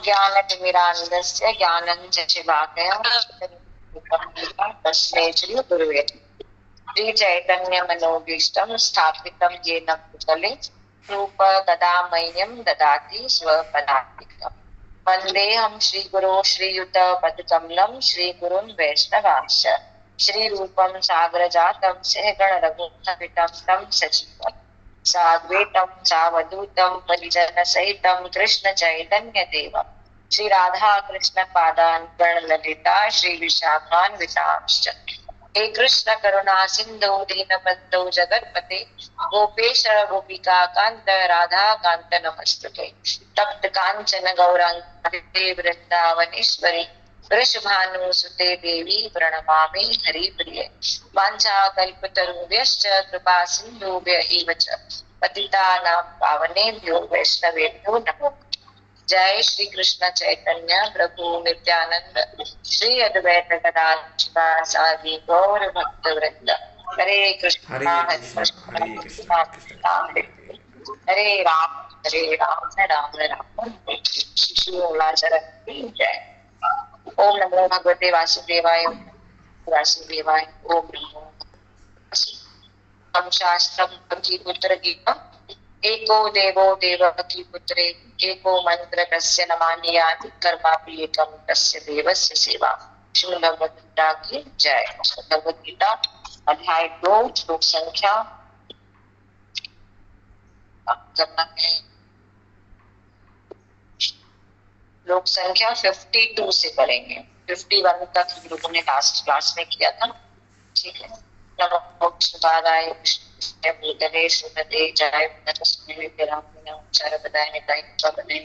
अज्ञानतिमिरान्धस्य ज्ञानञ्जनशलाकया तस्मै श्री गुरुवे श्री चैतन्य मनोभीष्टं स्थापितं येन भूतले रूप तदा मह्यं ददाति स्वपदान्तिकम् वन्देऽहं श्रीगुरो श्रीयुत पदकमलं श्रीगुरुन् वैष्णवांश्च श्रीरूपं सागरजातं सहगण रघुनाथान्वितं तं सजीवम् साद्वैतं सावधूतं परिजनसहितं कृष्ण चैतन्य देवम् श्री राधा कृष्ण पादान् प्रणललिता श्री विशाखान्वितांश्च हे कृष्ण करुणा सिंधु दीनबन्धो जगत्पते गोपेश गोपिका कांत राधा कांत नमस्तुते तप्त कांचन गौरांगे वृंदावनेश्वरी वृषभानुसुते देवी प्रणमामि हरिप्रिये वाञ्छाकल्पतरुभ्यश्च कृपा सिन्धुभ्य एव च पतितानां पावनेभ्यो वैष्णवेभ्यो नमो। जय श्री कृष्ण चैतन्य प्रभु नित्यानंद श्री अद्वैत गदाधर साधि गौर भक्त वृंद हरे कृष्ण हरे कृष्ण हरे राम राम राम श्री जय। ओम नमो भगवते वासुदेवाय वासुदेवाय ओम नमो शास्त्रम की पुत्र गीता एको देवो देवकी पुत्रे एको मंत्र तस्य नमान्यात् कर्मापि एकं तस्य देवस्य सेवा। श्रीमद् भगवद गीता की जय। भगवद गीता अध्याय 2 श्लोक संख्या श्लोक संख्या 52 से करेंगे। 51 तक हम लोगों ने लास्ट क्लास में किया था। ठीक है। नमो शिवाय भूतले सुमते जय तस्मै विरामना उच्चार बदाय निताय पवने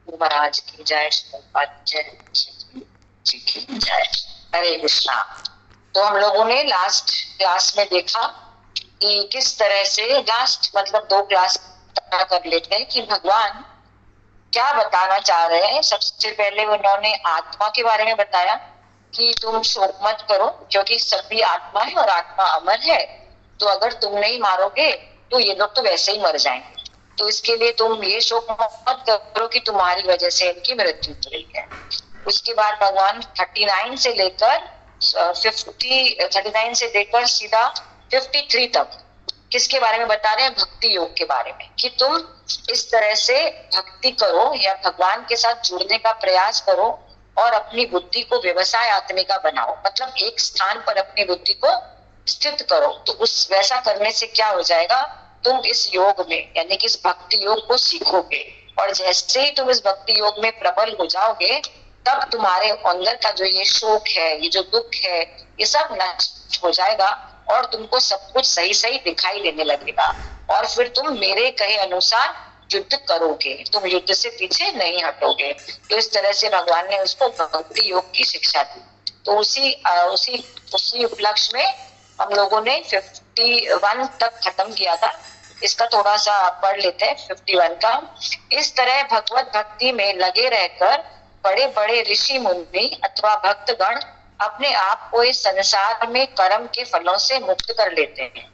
महाराज की जय जी की जय। हरे कृष्णा। तो हम लोगों ने लास्ट क्लास में देखा कि किस तरह से लास्ट मतलब 2 क्लास कर लेते हैं कि भगवान क्या बताना चाह रहे हैं। सबसे पहले उन्होंने आत्मा के बारे में बताया कि तुम शोक मत करो क्योंकि सभी आत्मा है और आत्मा अमर है। तो अगर तुम नहीं मारोगे तो ये लोग तो वैसे ही मर जाएंगे। तो इसके लिए तुम ये शोक मत करो कि तुम्हारी वजह से इनकी मृत्यु हो रही है। उसके बाद भगवान 39 से लेकर सीधा 53 तक किसके बारे में बता रहे हैं? भक्ति योग के बारे में कि तुम इस तरह से भक्ति करो या भगवान के साथ जुड़ने का प्रयास करो और अपनी बुद्धि को व्यवसाय आत्मिका बनाओ। मतलब एक स्थान पर अपनी बुद्धि को स्थित करो। तो उस वैसा करने से क्या हो जाएगा? तुम इस योग में यानी कि इस भक्ति योग को सीखोगे और जैसे ही तुम इस भक्ति योग में प्रबल हो जाओगे तब तुम्हारे अंदर का जो ये शोक है, ये जो दुख है, ये सब नष्ट हो जाएगा और तुमको सब कुछ सही सही दिखाई देने लगेगा और फिर तुम मेरे कहे अनुसार युद्ध करोगे। तुम युद्ध से पीछे नहीं हटोगे। तो इस तरह से भगवान ने उसको भक्ति योग की शिक्षा दी। तो उसी उपलक्ष्य में हम लोगों ने 51 तक खत्म किया था। इसका थोड़ा सा पढ़ लेते हैं 51 का। इस तरह भगवत भक्ति में लगे रहकर बड़े बड़े ऋषि मुनि अथवा भक्तगण अपने आप को इस संसार में कर्म के फलों से मुक्त कर लेते हैं।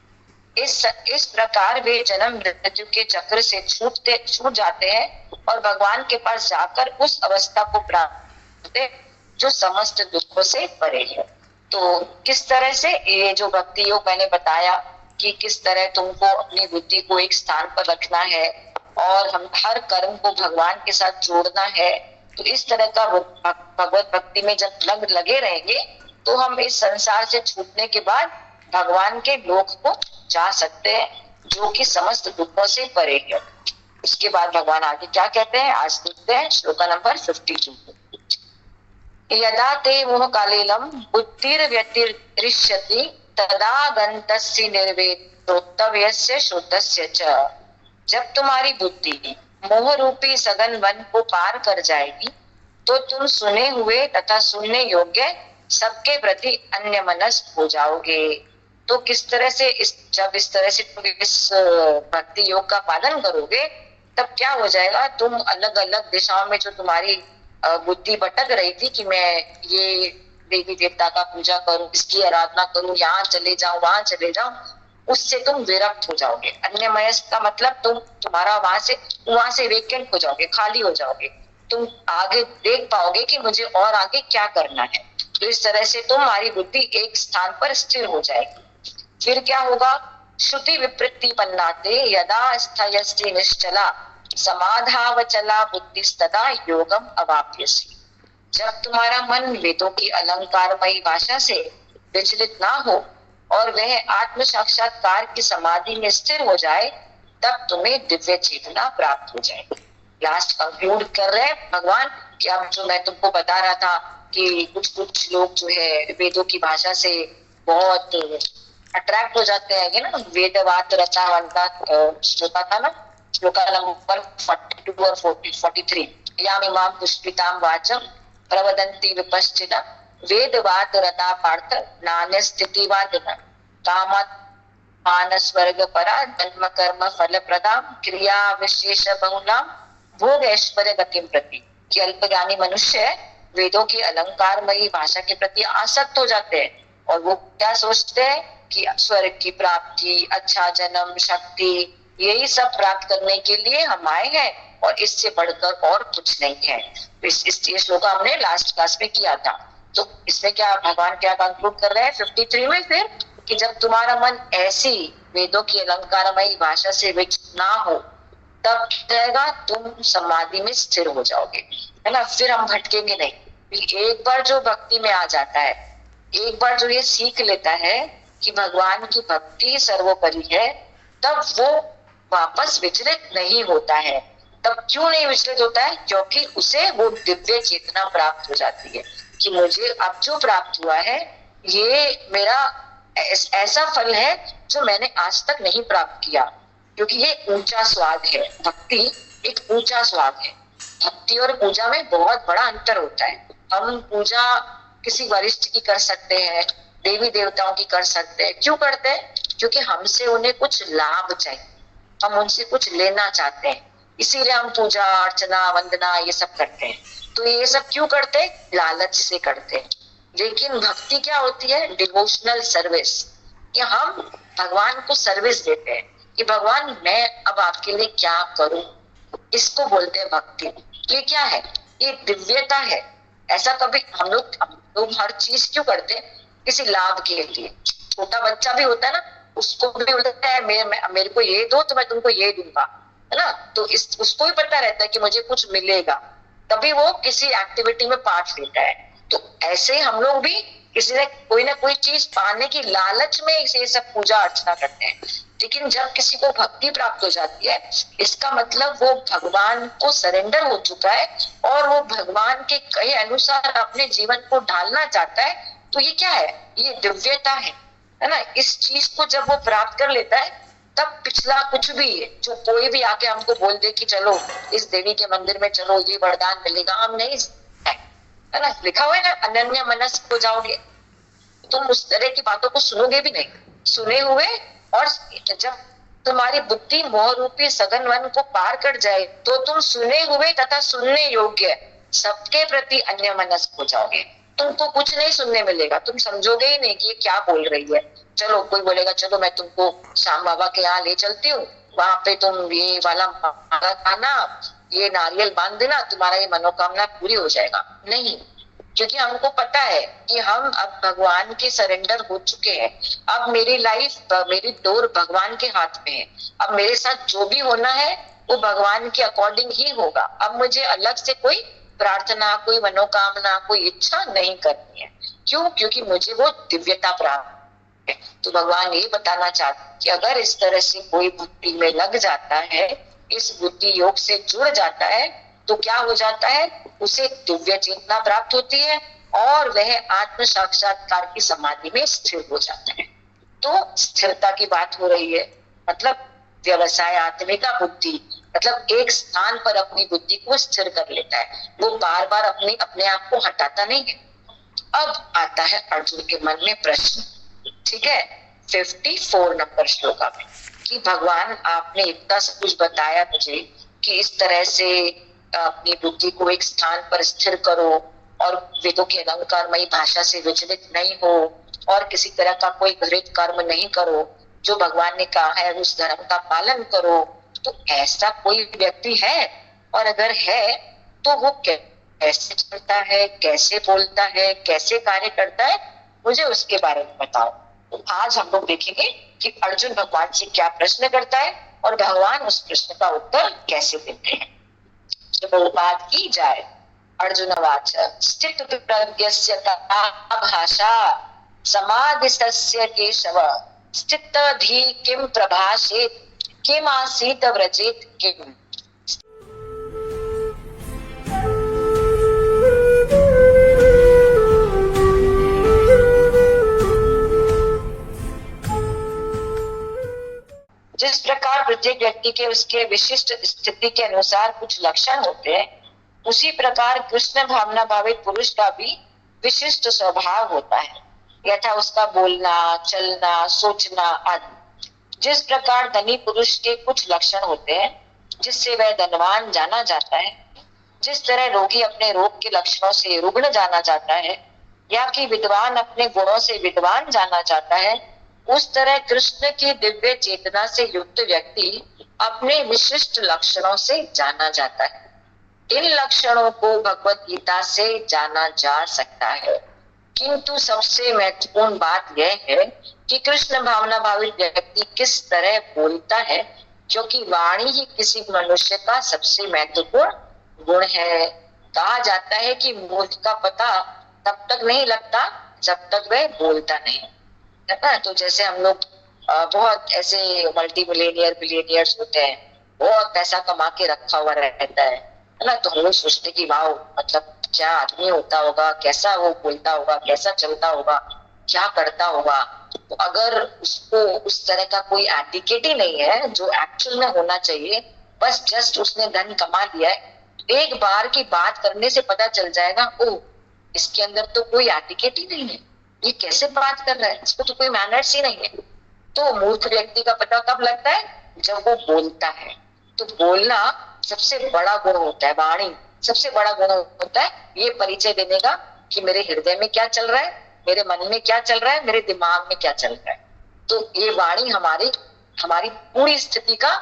इस प्रकार वे जन्म मृत्यु के चक्र से छूट जाते हैं और भगवान के पास जाकर उस अवस्था को प्राप्त होते जो समस्त दुखों से परे है। तो किस तरह से ये जो भक्ति योग मैंने बताया कि किस तरह तुमको अपनी बुद्धि को एक स्थान पर रखना है और हम हर कर्म को भगवान के साथ जोड़ना है। तो इस तरह का भगवत भक्ति में जब लगे रहेंगे तो हम इस संसार से छूटने के बाद भगवान के लोक को जा सकते हैं जो कि समस्त दुखों से परे है। उसके बाद भगवान आगे क्या कहते हैं आज देखते हैं। श्लोक नंबर 52। यदा ते मोह कालीलम बुद्धिर व्यतिरिष्यति तदा गन्तस्य निर्वेदोत्तव्यस्य श्रुतस्य च। जब तुम्हारी बुद्धि मोह रूपी सघन वन को पार कर जाएगी तो तुम सुने हुए तथा सुनने योग्य सबके प्रति अन्यमनस्क हो जाओगे। तो किस तरह से जब इस तरह से तुम इस भक्ति योग का पालन करोगे तब क्या हो जाएगा? तुम अलग अलग दिशाओं में जो तुम्हारी बुद्धि भटक रही थी कि मैं ये देवी देवता का पूजा करूं, इसकी आराधना करूं, यहाँ चले जाऊं, वहां चले जाऊं, उससे तुम विरक्त हो जाओगे। अन्यमय का मतलब तुम्हारा वहां से वेकेंट हो जाओगे, खाली हो जाओगे। तुम आगे देख पाओगे कि मुझे और आगे क्या करना है। तो इस तरह से तुम्हारी बुद्धि एक स्थान पर स्थिर हो जाएगी। फिर क्या होगा? श्रुति विपरीति पन्नाते यदा स्थयस्ति निश्चला समाधावचला बुद्धिस्तदा योगम अवाप्यसि। जब तुम्हारा मन वेदों की अलंकारमयी भाषा से विचलित ना हो और वह आत्म साक्षात्कार की समाधि में स्थिर हो जाए, तब तुम्हें दिव्य चेतना प्राप्त हो जाएगी। लास्ट कंक्लूड कर रहे हैं भगवान कि अब जो मैं तुमको बता रहा था कि कुछ लोग जो है वेदों की भाषा से बहुत अट्रैक्ट हो जाते हैं ना, वेदवात रचा वाला श्लोका था ना, श्लोका नंबर 42 और 43, यामिमां पुष्पितां वाचम प्रवदन्ति विपश्चिता वेदवात रता पार्थ नान्य स्थितिवादिन कामात् मान स्वर्ग परा जन्म कर्म फल प्रदां क्रिया विशेष बहुलां भोग ऐश्वर्य गतिम प्रति। कि अल्पज्ञानी मनुष्य वेदों की अलंकारमयी भाषा के प्रति आसक्त हो जाते हैं और वो क्या सोचते हैं कि स्वर्ग की प्राप्ति, अच्छा जन्म, शक्ति, यही सब प्राप्त करने के लिए हम आए हैं और इससे बढ़कर और कुछ नहीं है। इस श्लोक हमने लास्ट क्लास में किया था। तो इसमें क्या भगवान क्या कंक्लूड कर रहे हैं 53 में फिर कि जब तुम्हारा मन ऐसी वेदों की अलंकारमयी भाषा से विचलित ना हो, तब रहेगा तुम समाधि में स्थिर हो जाओगे, है ना। फिर हम भटकेंगे नहीं। एक बार जो भक्ति में आ जाता है, एक बार जो ये सीख लेता है कि भगवान की भक्ति सर्वोपरि है, तब वो वापस विचलित नहीं होता है। तब क्यों नहीं विचलित होता है? क्योंकि उसे वो दिव्य चेतना प्राप्त हो जाती है कि मुझे अब जो प्राप्त हुआ है ये मेरा ऐसा फल है जो मैंने आज तक नहीं प्राप्त किया, क्योंकि ये ऊंचा स्वाद है। भक्ति एक ऊंचा स्वाद है। भक्ति और पूजा में बहुत बड़ा अंतर होता है। हम पूजा किसी वरिष्ठ की कर सकते हैं, देवी देवताओं की कर सकते हैं। क्यों करते हैं? क्योंकि हमसे उन्हें कुछ लाभ चाहिए, हम उनसे कुछ लेना चाहते हैं, इसीलिए हम पूजा अर्चना वंदना ये सब करते हैं। तो ये सब क्यों करते हैं? लालच से करते हैं। लेकिन भक्ति क्या होती है? डिवोशनल सर्विस, कि हम भगवान को सर्विस देते हैं कि भगवान मैं अब आपके लिए क्या करूं, इसको बोलते हैं भक्ति। ये क्या है? ये दिव्यता है। ऐसा कभी हम लोग हर चीज क्यों करते हैं? किसी लाभ के लिए। छोटा बच्चा भी होता है ना, उसको भी बोलता है मेरे को ये दो तो मैं तुमको ये दूंगा, है ना। तो उसको भी पता रहता है कि मुझे कुछ मिलेगा, तभी वो किसी एक्टिविटी में पार्ट लेता है। तो ऐसे हम लोग भी किसी ने कोई ना कोई चीज पाने की लालच में ये सब पूजा अर्चना करते हैं। लेकिन जब किसी को भक्ति प्राप्त हो जाती है, इसका मतलब वो भगवान को सरेंडर हो चुका है और वो भगवान के कहे अनुसार अपने जीवन को ढालना चाहता है। तो ये क्या है? ये दिव्यता है ना। इस चीज को जब वो प्राप्त कर लेता है, तब पिछला कुछ भी है, जो कोई भी आके हमको बोल दे कि चलो इस देवी के मंदिर में चलो, ये वरदान मिलेगा, हम नहीं, है ना। लिखा हुआ है ना, अनन्य मनस हो जाओगे, तुम उस तरह की बातों को सुनोगे भी नहीं। सुने हुए, और जब तुम्हारी बुद्धि मोह रूपी सघन वन को पार कर जाए, तो तुम सुने हुए तथा सुनने योग्य सबके प्रति अन्य मनस्क हो जाओगे। तुमको कुछ नहीं सुनने मिलेगा, तुम समझोगे ही नहीं कि ये क्या बोल रही है। चलो कोई बोलेगा चलो मैं तुमको श्याम बाबा के यहाँ ले चलती हूँ, वहां पे तुम ये वाला माला खाना, ये नारियल बांध देना, तुम्हारा ये मनोकामना पूरी हो जाएगा। नहीं, क्योंकि हमको पता है कि हम अब भगवान के सरेंडर हो चुके हैं। अब मेरी लाइफ, मेरी डोर भगवान के हाथ में है। अब मेरे साथ जो भी होना है वो भगवान के अकॉर्डिंग ही होगा। अब मुझे अलग से कोई प्रार्थना, कोई मनोकामना, कोई इच्छा नहीं करनी है। क्यों? क्योंकि मुझे वो दिव्यता प्राप्त है। तो भगवान ये बताना चाहते कि अगर इस तरह से कोई भक्ति में लग जाता है, इस बुद्धि योग से जुड़ जाता है, तो क्या हो जाता है? उसे दिव्य चेतना प्राप्त होती है और वह आत्म साक्षात्कार की समाधि में स्थिर हो जाता है। तो स्थिरता की बात हो रही है, मतलब व्यवसाय आत्मिका बुद्धि, मतलब एक स्थान पर अपनी बुद्धि को स्थिर कर लेता है। वो बार बार अपने आप को हटाता नहीं है। अब आता है अर्जुन के मन में प्रश्न, ठीक है, 54 नंबर श्लोका में, कि भगवान आपने इतना सब कुछ बताया मुझे कि इस तरह से अपनी बुद्धि को एक स्थान पर स्थिर करो और वेदों की अलंकारमयी भाषा से विचलित नहीं हो और किसी तरह का कोई घृत कर्म नहीं करो, जो भगवान ने कहा है उस धर्म का पालन करो। तो ऐसा कोई व्यक्ति है, और अगर है तो वो कैसे चलता है, कैसे बोलता है, कैसे कार्य करता है, मुझे उसके बारे में बताओ। तो आज हम लोग देखेंगे कि अर्जुन भगवान से क्या प्रश्न करता है और भगवान उस प्रश्न का उत्तर कैसे देते हैं। तो बात की जाए। अर्जुनवाच स्थित प्रज्ञस्य का भाषा समाधिस्तस्य केशव स्थितधि किम प्रभाषेत किम आसीत व्रजेत किम। जिस प्रकार प्रत्येक व्यक्ति के उसके विशिष्ट स्थिति के अनुसार कुछ लक्षण होते हैं, उसी प्रकार कृष्ण भावना भावित पुरुष का भी विशिष्ट स्वभाव होता है, यथा उसका बोलना, चलना, सोचना आदि। जिस प्रकार धनी पुरुष के कुछ लक्षण होते हैं जिससे वह धनवान जाना जाता है, जिस तरह रोगी अपने रोग के लक्षणों से रुग्ण जाना जाता है, या कि विद्वान अपने गुणों से विद्वान जाना जाता है, उस तरह कृष्ण की दिव्य चेतना से युक्त व्यक्ति अपने विशिष्ट लक्षणों से जाना जाता है। इन लक्षणों को भगवत गीता से जाना जा सकता है, किंतु सबसे महत्वपूर्ण बात यह है कि कृष्ण भावना भावित व्यक्ति किस तरह बोलता है, क्योंकि वाणी ही किसी मनुष्य का सबसे महत्वपूर्ण गुण है। कहा जाता है कि मूर्ख का पता तब तक नहीं लगता जब तक वह बोलता नहीं है ना। तो जैसे हम लोग बहुत ऐसे मल्टी मिलियनियर बिलियनियर्स होते हैं, बहुत पैसा कमा के रखा हुआ रहता है ना, तो हम लोग सोचते कि वाह, मतलब क्या आदमी होता होगा, कैसा वो बोलता होगा, कैसा चलता होगा, क्या करता होगा। तो अगर उसको उस तरह का कोई एटिकेट ही नहीं है जो एक्चुअल में होना चाहिए, बस जस्ट उसने धन कमा लिया है, एक बार की बात करने से पता चल जाएगा, ओ इसके अंदर तो कोई एटिकेट ही नहीं है, ये कैसे बात कर रहा है, इसको तो कोई मैनर्स ही नहीं है। तो मूर्ख व्यक्ति का पता कब लगता है, जब वो बोलता है। तो बोलना सबसे बड़ा गुण होता है, वाणी सबसे बड़ा गुण होता है ये परिचय देने का कि मेरे हृदय में क्या चल रहा है, मेरे मन में क्या चल रहा है, मेरे दिमाग में क्या चल रहा है। तो ये वाणी हमारी पूरी स्थिति का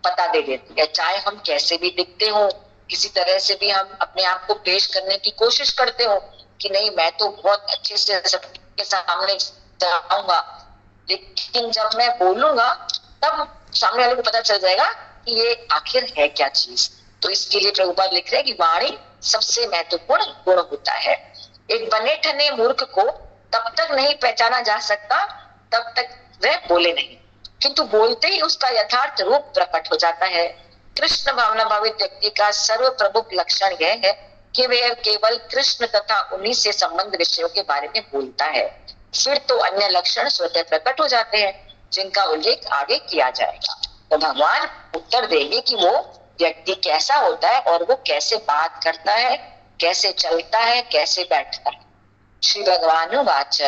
पता दे देती है। चाहे हम कैसे भी दिखते हो, किसी तरह से भी हम अपने आप को पेश करने की कोशिश करते हो कि नहीं मैं तो बहुत अच्छे से सबके सामने जाऊंगा, लेकिन जब मैं बोलूंगा तब सामने वाले को पता चल जाएगा कि ये आखिर है क्या चीज। तो इसके लिए प्रभुपाद लिख रहे हैं कि वाणी सबसे महत्वपूर्ण गुण होता है। एक बने ठने मूर्ख को तब तक नहीं पहचाना जा सकता तब तक वह बोले नहीं, किंतु बोलते ही उसका यथार्थ रूप प्रकट हो जाता है। कृष्ण भावना भावित व्यक्ति का सर्व प्रमुख लक्षण यह है कि वह केवल कृष्ण तथा उन्हीं से संबंध विषयों के बारे में बोलता है। फिर तो अन्य लक्षण स्वतः प्रकट हो जाते हैं जिनका उल्लेख आगे किया जाएगा। तो भगवान उत्तर देंगे कि वो व्यक्ति कैसा होता है और वो कैसे बात करता है, कैसे चलता है, कैसे बैठता है। श्री भगवान वाच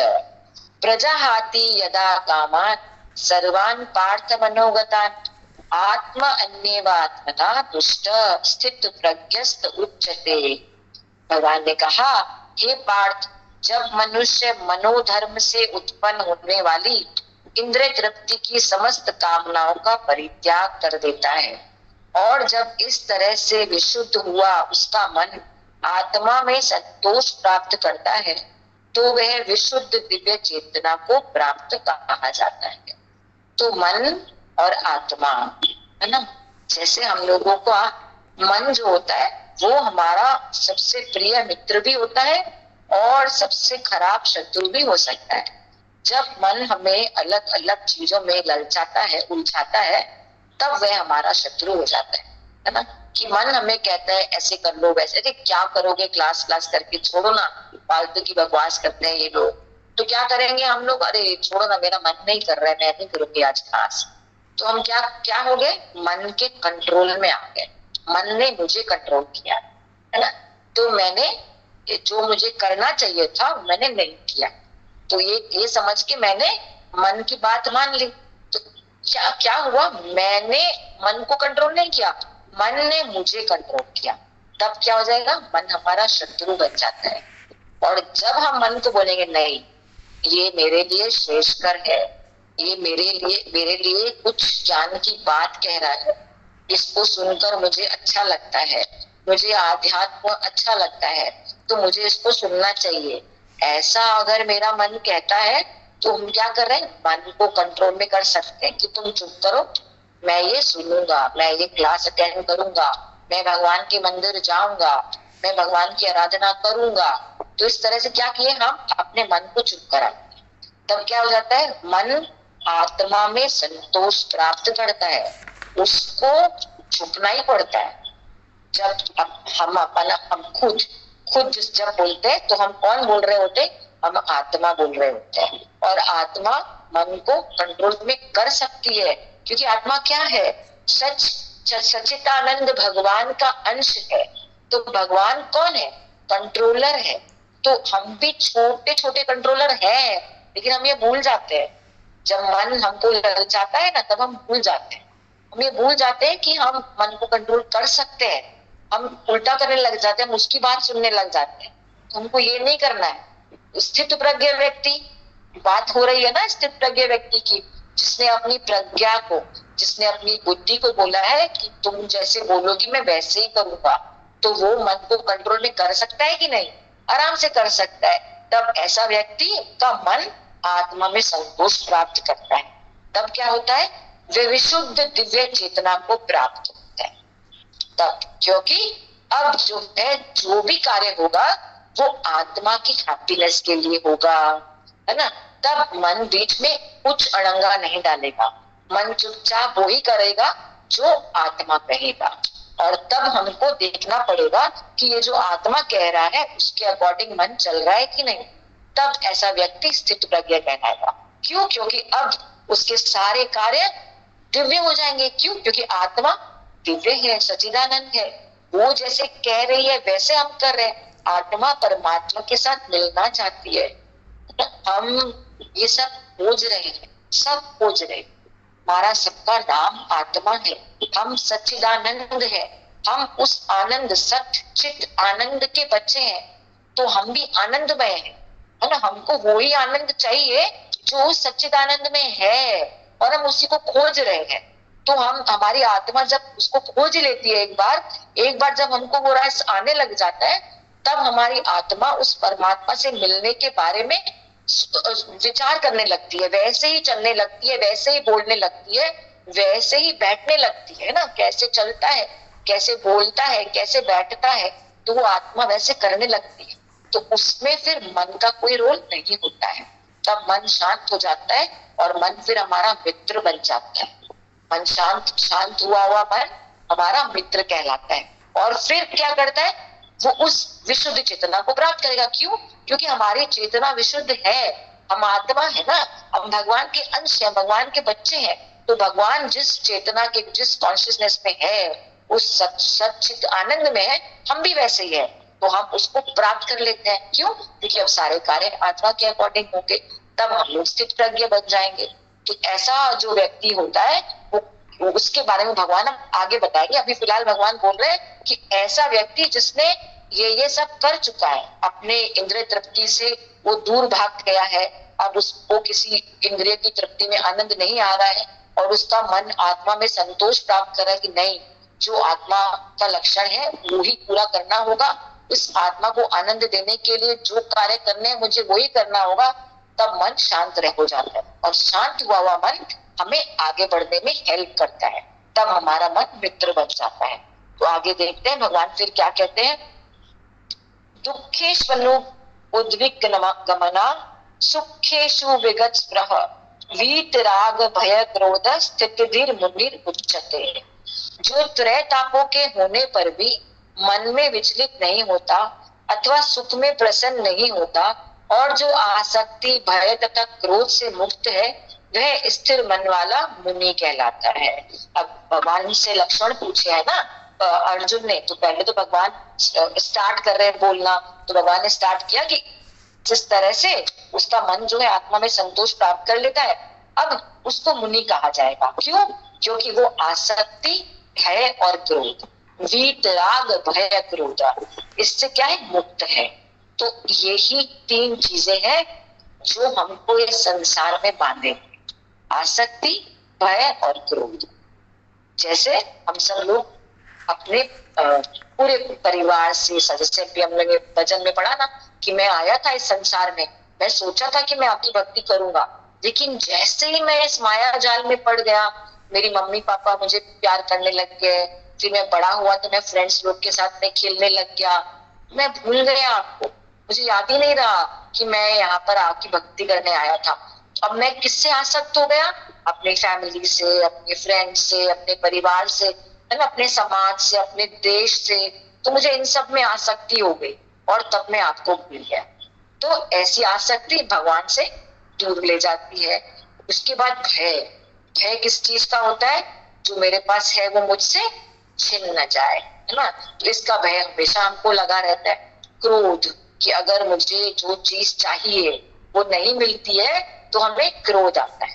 प्रजाहाति यदा कामान सर्वान् पार्थ मनोगतान् आत्मा अन्येवात्मना दुष्ट स्थित प्रज्ञस्त उच्यते। भगवान ने कहा, हे पार्थ, जब मनुष्य मनोधर्म से उत्पन्न होने वाली इंद्रिय तृप्ति की समस्त कामनाओं का परित्याग कर देता है और जब इस तरह से विशुद्ध हुआ उसका मन आत्मा में संतोष प्राप्त करता है, तो वह विशुद्ध दिव्य चेतना को प्राप्त कहा जाता है। तो मन और आत्मा है ना, जैसे हम लोगों का मन जो होता है वो हमारा सबसे प्रिय मित्र भी होता है और सबसे खराब शत्रु भी हो सकता है। जब मन हमें अलग अलग चीजों में ललचाता है, उलझाता है, तब वह हमारा शत्रु हो जाता है ना। कि मन हमें कहता है ऐसे कर लो, वैसे, अरे क्या करोगे, क्लास करके छोड़ो ना, फालतू की बकवास करते हैं ये लोग। तो क्या करेंगे हम लोग, अरे छोड़ो ना, मेरा मन नहीं कर रहा है, मैं नहीं करूंगी आज क्लास। तो हम क्या हो गए, मन के कंट्रोल में आ गए, मन ने मुझे कंट्रोल किया है ना। तो मैंने जो मुझे करना चाहिए था मैंने नहीं किया, तो ये समझ के मैंने मन की बात मान ली। तो क्या हुआ, मैंने मन को कंट्रोल नहीं किया, मन ने मुझे कंट्रोल किया। तब क्या हो जाएगा, मन हमारा शत्रु बन जाता है। और जब हम मन को बोलेंगे नहीं ये मेरे लिए श्रेष्ठकर है, ये मेरे लिए कुछ ज्ञान की बात कह रहा है, इसको सुनकर मुझे अच्छा लगता है, मुझे आध्यात्म अच्छा लगता है, तो मुझे इसको सुनना चाहिए, ऐसा अगर मेरा मन कहता है तो हम क्या कर रहे हैं, मन को कंट्रोल में कर सकते हैं कि तुम चुप करो, मैं ये सुनूंगा, मैं ये क्लास अटेंड करूंगा, मैं भगवान के मंदिर जाऊंगा, मैं भगवान की आराधना करूंगा। तो इस तरह से क्या किए, हम अपने मन को चुप कराए। तब क्या हो जाता है, मन आत्मा में संतोष प्राप्त करता है, उसको छुपना ही पड़ता है। जब हम अपना हम खुद खुद जब बोलते हैं तो हम कौन बोल रहे होते, हम आत्मा बोल रहे होते हैं। और आत्मा मन को कंट्रोल में कर सकती है, क्योंकि आत्मा क्या है, सच्चिदानंद भगवान का अंश है। तो भगवान कौन है, कंट्रोलर है। तो हम भी छोटे छोटे कंट्रोलर हैं, लेकिन हम ये भूल जाते हैं। जब मन हमको लग जाता है ना, तब हम भूल जाते हैं। हम ये भूल जाते हैं कि हम मन को कंट्रोल कर सकते हैं। हम उल्टा करने लग जाते हैं, हम उसकी बात सुनने लग जाते हैं। तो हमको ये नहीं करना है। स्थित प्रज्ञ व्यक्ति, बात हो रही है ना स्थित प्रज्ञ व्यक्ति की, जिसने अपनी प्रज्ञा को, जिसने अपनी बुद्धि को बोला है कि तुम जैसे बोलोगी मैं वैसे ही करूंगा, तो वो मन को कंट्रोल में कर सकता है कि नहीं, आराम से कर सकता है। तब ऐसा व्यक्ति का मन आत्मा में संतोष प्राप्त करता है। तब क्या होता है, वे विशुद्ध दिव्य चेतना को प्राप्त होता है। तब क्योंकि अब जो है, जो भी कार्य होगा वो आत्मा की हैप्पीनेस के लिए होगा, है ना। तब मन बीच में कुछ अड़ंगा नहीं डालेगा, मन चुपचाप वो ही करेगा जो आत्मा कहेगा। और तब हमको देखना पड़ेगा कि ये जो आत्मा कह रहा है उसके अकॉर्डिंग मन चल रहा है कि नहीं। तब ऐसा व्यक्ति स्थित प्रज्ञ कहलाएगा। क्यों, क्योंकि अब उसके सारे कार्य दिव्य हो जाएंगे। क्यों, क्योंकि आत्मा दिव्य है, सच्चिदानंद है। वो जैसे कह रही है वैसे हम कर रहे हैं। आत्मा परमात्मा के साथ मिलना चाहती है। हम ये सब खोज रहे हैं, सब खोज रहे हैं। हमारा सबका नाम आत्मा है, हम सच्चिदानंद है, हम उस आनंद, सत चित आनंद के बच्चे हैं। तो हम भी आनंदमय हैं, है ना। हमको वही आनंद चाहिए जो सच्चिदानंद में है, और हम उसी को खोज रहे हैं। तो हम, हमारी आत्मा जब उसको खोज लेती है एक बार जब हमको वो रस आने लग जाता है, तब हमारी आत्मा उस परमात्मा से मिलने के बारे में विचार करने लगती है, वैसे ही चलने लगती है, वैसे ही बोलने लगती है, वैसे ही बैठने लगती है ना। कैसे चलता है, कैसे बोलता है, कैसे बैठता है, तो वो आत्मा वैसे करने लगती है। तो उसमें फिर मन का कोई रोल नहीं होता है। तब मन शांत हो जाता है और मन फिर हमारा मित्र बन जाता है। मन शांत हुआ मन हमारा मित्र कहलाता है। और फिर क्या करता है, वो उस विशुद्ध चेतना को प्राप्त करेगा। क्यों, क्योंकि हमारी चेतना विशुद्ध है, हम आत्मा है ना, हम भगवान के अंश हैं, भगवान के बच्चे हैं। तो भगवान जिस चेतना के, जिस कॉन्शियसनेस में है, उस सच्चित आनंद में है, हम भी वैसे ही है। तो हम उसको प्राप्त कर लेते हैं। क्यों, क्योंकि अब सारे कार्य आत्मा के अकॉर्डिंग होंगे, तब हम लोग स्थित प्रज्ञ बन जाएंगे। तो ऐसा जो व्यक्ति होता है वो उसके बारे में भगवान आगे बताएंगे। अभी फिलहाल भगवान बोल रहे हैं कि ऐसा व्यक्ति जिसने ये सब कर चुका है, अपने इंद्रिय तृप्ति से वो दूर भाग गया है, अब उसको किसी इंद्रिय की तृप्ति में आनंद नहीं आ रहा है, और उसका मन आत्मा में संतोष प्राप्त कर रहा है कि नहीं, जो आत्मा का लक्षण है वो ही पूरा करना होगा, इस आत्मा को आनंद देने के लिए जो कार्य करने हैं मुझे वही करना होगा। तब मन शांत हो जाता है, और शांत हुआ मन हमें आगे बढ़ने में हेल्प करता है। तब हमारा मन मित्र बन जाता है। तो आगे देखते हैं भगवान फिर क्या कहते हैं। दुखेष्वनु उद्विग्नगमना सुखेषु विगत स्पृह वीतराग भय क्रोध स्थितिधीर मुनिर उच्यते। जो त्रय तापों के होने पर भी मन में विचलित नहीं होता अथवा सुख में प्रसन्न नहीं होता, और जो आसक्ति, भय तथा क्रोध से मुक्त है, वह स्थिर मन वाला मुनि कहलाता है। अब भगवान से लक्षण पूछे है ना अर्जुन ने, तो पहले तो भगवान स्टार्ट कर रहे हैं बोलना। तो भगवान ने स्टार्ट किया कि जिस तरह से उसका मन जो है आत्मा में संतोष प्राप्त कर लेता है, अब उसको मुनि कहा जाएगा। क्यों, क्योंकि वो आसक्ति, भय और क्रोध, वीतराग भय क्रोध, इससे क्या है, मुक्त है। तो यही तीन चीजें हैं जो हमको इस संसार में बांधे। आसक्ति, भय और क्रोध। जैसे हम सब लोग अपने पूरे परिवार से सदस्य भी, हम लोग भजन में पढ़ा ना कि मैं आया था इस संसार में, मैं सोचा था कि मैं आपकी भक्ति करूंगा, लेकिन जैसे ही मैं इस माया जाल में पड़ गया, मेरी मम्मी पापा मुझे प्यार करने लग गए, फिर मैं बड़ा हुआ तो मैं फ्रेंड्स लोग के साथ में खेलने लग गया, मैं भूल गया आपको, मुझे याद ही नहीं रहा कि मैं यहाँ पर आपकी भक्ति करने आया था। अब मैं किससे आसक्त हो गया? अपनी फैमिली से, अपने फ्रेंड से, अपने परिवार से, है ना, अपने समाज से, अपने देश से, तो मुझे इन सब में आसक्ति हो गई और तब मैं आपको भूल गया। तो ऐसी आसक्ति भगवान से दूर ले जाती है। उसके बाद भय, भय किस चीज का होता है? जो मेरे पास है वो मुझसे छिन न जाए, है ना, तो इसका भय हमेशा हमको लगा रहता है। क्रोध, कि अगर मुझे जो चीज चाहिए वो नहीं मिलती है तो हमें क्रोध आता है।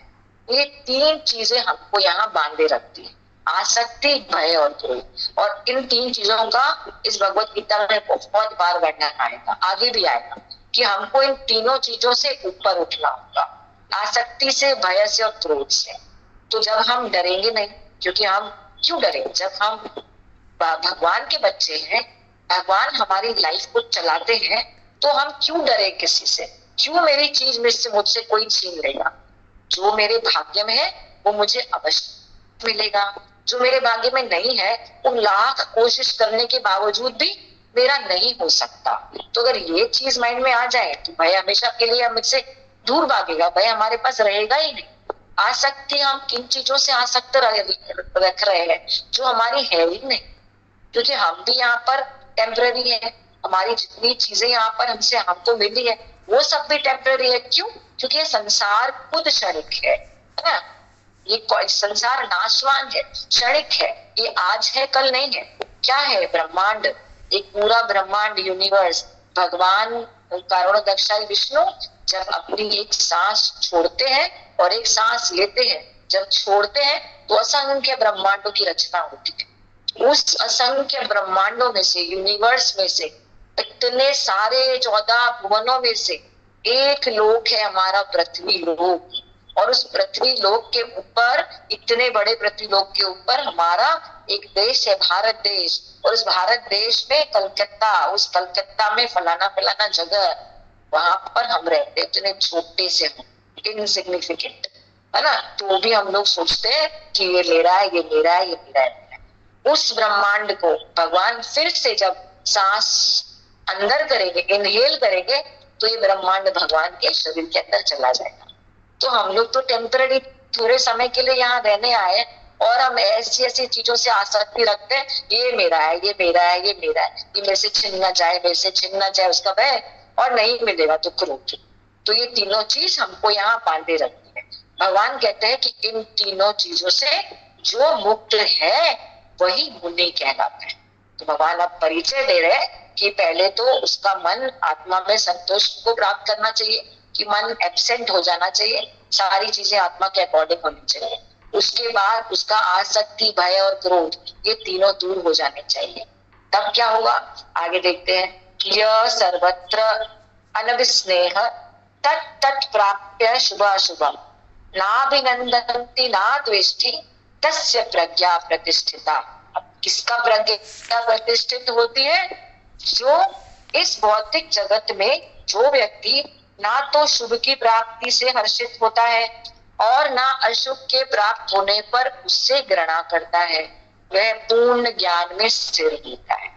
ये तीन चीजें हमको यहाँ बांधे रखती है, आसक्ति, भय और क्रोध। और इन तीन चीजों का इस भगवत गीता में बहुत बार वर्णन आएगा, आगे भी आएगा, कि हमको इन तीनों चीजों से ऊपर उठना होगा, आसक्ति से, भय से और क्रोध से। तो जब हम डरेंगे नहीं, क्योंकि हम क्यों डरेंगे? जब हम भगवान के बच्चे हैं, भगवान हमारी लाइफ को चलाते हैं, तो हम क्यों डरे किसी से? क्यों मेरी चीज मुझसे कोई छीन लेगा? जो मेरे भाग्य में है वो मुझे अवश्य मिलेगा, जो मेरे भाग्य में नहीं है वो लाख कोशिश करने के बावजूद भी मेरा नहीं हो सकता। तो अगर ये चीज माइंड में आ जाए तो भय हमेशा के लिए मुझसे दूर भागेगा, भय हमारे पास रहेगा ही नहीं। आसक्ति, हम किन चीजों से आसक्त रख रहे हैं जो हमारी है ही नहीं, क्योंकि हम भी यहाँ पर टेम्पररी है, हमारी जितनी चीजें यहाँ पर हमसे हमको मिली है वो सब भी टेम्पररी है। क्यों? क्योंकि ये संसार खुद क्षणिक है ना, ये संसार नाशवान है, क्षणिक है, ये आज है कल नहीं है। क्या है? ब्रह्मांड, एक पूरा ब्रह्मांड, यूनिवर्स। भगवान कारुण्यदक्षाई विष्णु जब अपनी एक सांस छोड़ते हैं और एक सांस लेते हैं, जब छोड़ते हैं तो असंख्य ब्रह्मांडों की रचना होती है। उस असंख्य ब्रह्मांडों में से, यूनिवर्स में से, इतने सारे 14 भुवनों में से एक लोक है हमारा पृथ्वी लोक, और उस पृथ्वी लोक के ऊपर, इतने बड़े पृथ्वी लोक के ऊपर हमारा एक देश है, भारत देश। और उस भारत देश में कलकत्ता, उस कलकत्ता में फलाना फलाना जगह, वहां पर हम रहते, इतने छोटे से हम, इनसिग्निफिकेंट, है ना, तो भी हम लोग सोचते हैं कि ये मेरा है, ये मेरा है, ये मेरा है। उस ब्रह्मांड को भगवान फिर से जब सांस अंदर करेंगे, इनहेल करेंगे, तो ये ब्रह्मांड भगवान के शरीर के अंदर चला जाएगा। तो हम लोग तो टेम्पररी, थोड़े समय के लिए यहाँ रहने आए, और हम ऐसी ऐसी चीजों से आसक्ति रखते हैं, ये मेरा है, ये मेरा है, ये मेरा है, ये मेरे से छिनना चाहे, मेरे से छिनना चाहे, उसका भय, और नहीं मिलेगा तो क्रोध। तो ये तीनों चीज हमको यहाँ बांधे रखती है। भगवान कहते हैं कि इन तीनों चीजों से जो मुक्त है वही मुनि कहलाता है। तो भगवान अब परिचय दे रहे हैं कि पहले तो उसका मन आत्मा में संतोष को प्राप्त करना चाहिए, कि मन एब्सेंट हो जाना चाहिए, सारी चीजें आत्मा के अकॉर्डिंग होनी चाहिए। उसके बाद उसका आसक्ति, भय और क्रोध, ये तीनों दूर हो जाने चाहिए। तब क्या होगा? आगे देखते हैं। यह सर्वत्र अनभिस्नेह तत् तत् प्राप्य शुभाशुभम नाभिनंदन्ति ना द्वेष्टि तस्य प्रज्ञा प्रतिष्ठिता। अब किसका प्रज्ञा प्रतिष्ठित होती है? जो इस भौतिक जगत में जो व्यक्ति ना तो शुभ की प्राप्ति से हर्षित होता है और ना अशुभ के प्राप्त होने पर उससे घृणा करता है, वह पूर्ण ज्ञान में स्थिर होता है।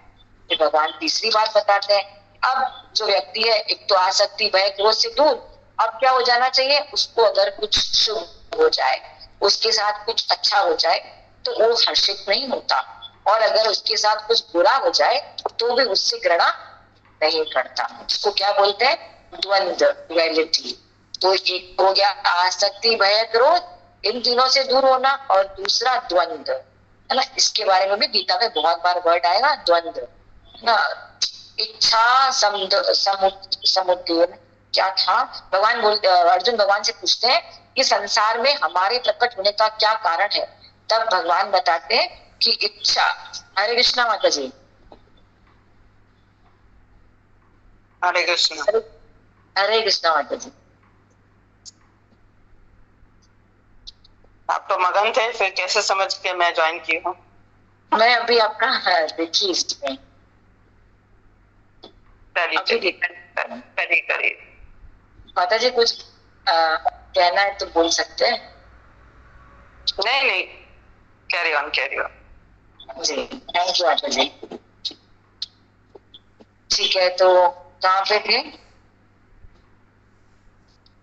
तो भगवान तीसरी बात बताते हैं। अब जो व्यक्ति है, एक तो आसक्ति, भय, क्रोध से दूर, अब क्या हो जाना चाहिए? उसको अगर कुछ शुभ हो जाए, उसके साथ कुछ अच्छा हो जाए, तो वो हर्षित नहीं होता, और अगर उसके साथ कुछ बुरा हो जाए तो भी उससे घृणा नहीं करता। इसको क्या बोलते हैं? द्वंद्व, डुअलिटी। तो एक हो गया आसक्ति, भय, क्रोध, इन तीनों से दूर होना, और दूसरा द्वंद्व, है ना, इसके बारे में भी गीता में बहुत बार वर्ड आएगा, द्वंद्व ना। इच्छा समुद्देन, क्या था? भगवान बोलते, अर्जुन भगवान से पूछते हैं कि संसार में हमारे प्रकट होने का क्या कारण है? तब भगवान बताते हैं कि इच्छा। हरे कृष्णा माता जी। हरे कृष्णा। हरे कृष्णा माता जी। आप तो मगन थे, फिर कैसे समझ के मैं ज्वाइन की हूँ? मैं अभी आपका देखी इसमें करी। माता जी कुछ कहना है तो बोल सकते हैं। नहीं, कैरी ऑन जी, थैंक यू माता जी। ठीक है, तो कहाँ पे थे?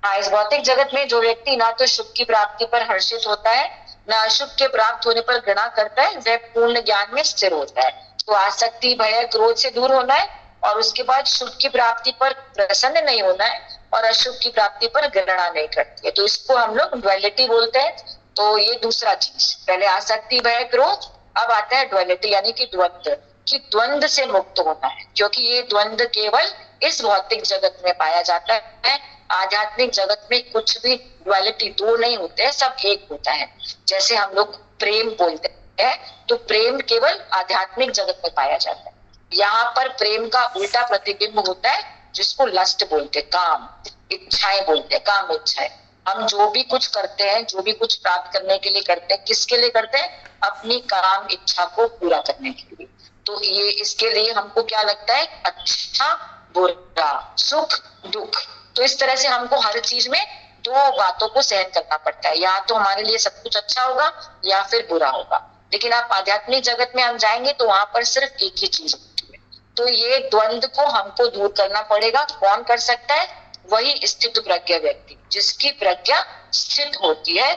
हाँ, इस भौतिक जगत में जो व्यक्ति ना तो शुभ की प्राप्ति पर हर्षित होता है, न अशुभ के प्राप्त होने पर घृणा करता है, वह पूर्ण ज्ञान में स्थिर होता है। तो आसक्ति, भय, क्रोध से दूर होना है, और उसके बाद शुभ की प्राप्ति पर प्रसन्न नहीं होना है, और अशुभ की प्राप्ति पर घृणा नहीं करती है। तो इसको हम लोग ड्युअलिटी बोलते हैं। तो ये दूसरा चीज, पहले आसक्ति, भय, क्रोध, अब आता है ड्युअलिटी यानी कि द्वंद्व, कि द्वंद्व से मुक्त होना है, क्योंकि ये द्वंद्व केवल इस भौतिक जगत में पाया जाता है। आध्यात्मिक जगत में कुछ भी ड्युअलिटी, दो नहीं होते हैं, सब एक होता है। जैसे हम लोग प्रेम बोलते हैं, तो प्रेम केवल आध्यात्मिक जगत में पाया जाता है। यहाँ पर प्रेम का उल्टा प्रतिबिंब होता है, जिसको लस्ट बोलते, काम इच्छाएं बोलते हैं, काम इच्छाएं। हम जो भी कुछ करते हैं, जो भी कुछ प्राप्त करने के लिए करते हैं, किसके लिए करते हैं? अपनी काम इच्छा को पूरा करने के लिए। तो ये इसके लिए हमको क्या लगता है? अच्छा बुरा, सुख दुख। तो इस तरह से हमको हर चीज में दो बातों को सहन करना पड़ता है, या तो हमारे लिए सब कुछ अच्छा होगा या फिर बुरा होगा। लेकिन आप आध्यात्मिक जगत में हम जाएंगे तो वहां पर सिर्फ एक ही चीज होती है। तो ये द्वंद्व को हमको दूर करना पड़ेगा। कौन कर सकता है? वही स्थित प्रज्ञ व्यक्ति, जिसकी प्रज्ञा स्थित होती है,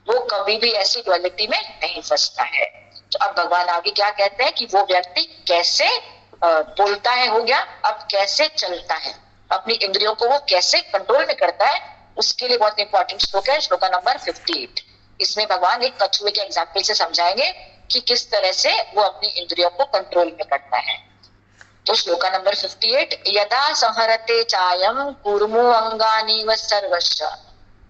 वो कभी भी ऐसी ड्युअलिटी में नहीं फंसता है। तो अब भगवान आगे क्या कहते हैं कि वो व्यक्ति कैसे बोलता है, हो गया। अब कैसे चलता है, अपनी इंद्रियों को वो कैसे कंट्रोल में करता है, उसके लिए बहुत इंपॉर्टेंट श्लोक है, श्लोका नंबर 58। इसमें भगवान एक कछुए के एग्जाम्पल से समझाएंगे कि किस तरह से वो अपनी इंद्रियों को कंट्रोल में करता है। तो श्लोका नंबर 58, यदा संहरते चायम कुर्मु अंगानि व सर्वस्य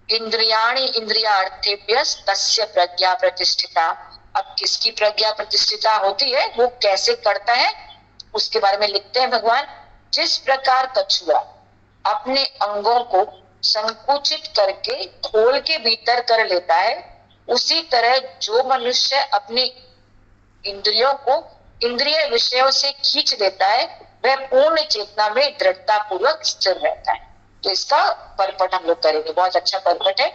इंद्रियाणि इंद्रियार्थेभ्यः तस्य प्रज्ञा प्रतिष्ठिता। अब किसकी प्रज्ञा प्रतिष्ठिता होती है, वो कैसे करता है, उसके बारे में लिखते हैं भगवान। जिस प्रकार कछुआ अपने अंगों को संकुचित करके खोल के भीतर कर लेता है, उसी तरह जो मनुष्य अपनी इंद्रियों को इंद्रिय विषयों से खींच लेता है, वह पूर्ण चेतना में दृढ़ता पूर्वक स्थिर रहता है। तो इसका परपट हम लोग करेंगे, बहुत अच्छा परपट है।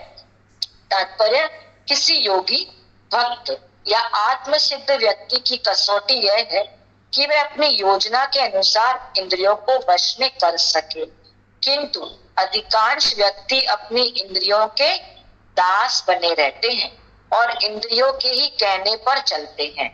तात्पर्य, किसी योगी, भक्त या आत्मसिद्ध व्यक्ति की कसौटी यह है कि वह अपनी योजना के अनुसार इंद्रियों को वश में कर सके, किंतु अधिकांश व्यक्ति अपनी इंद्रियों के दास बने रहते हैं और इंद्रियों के ही कहने पर चलते हैं।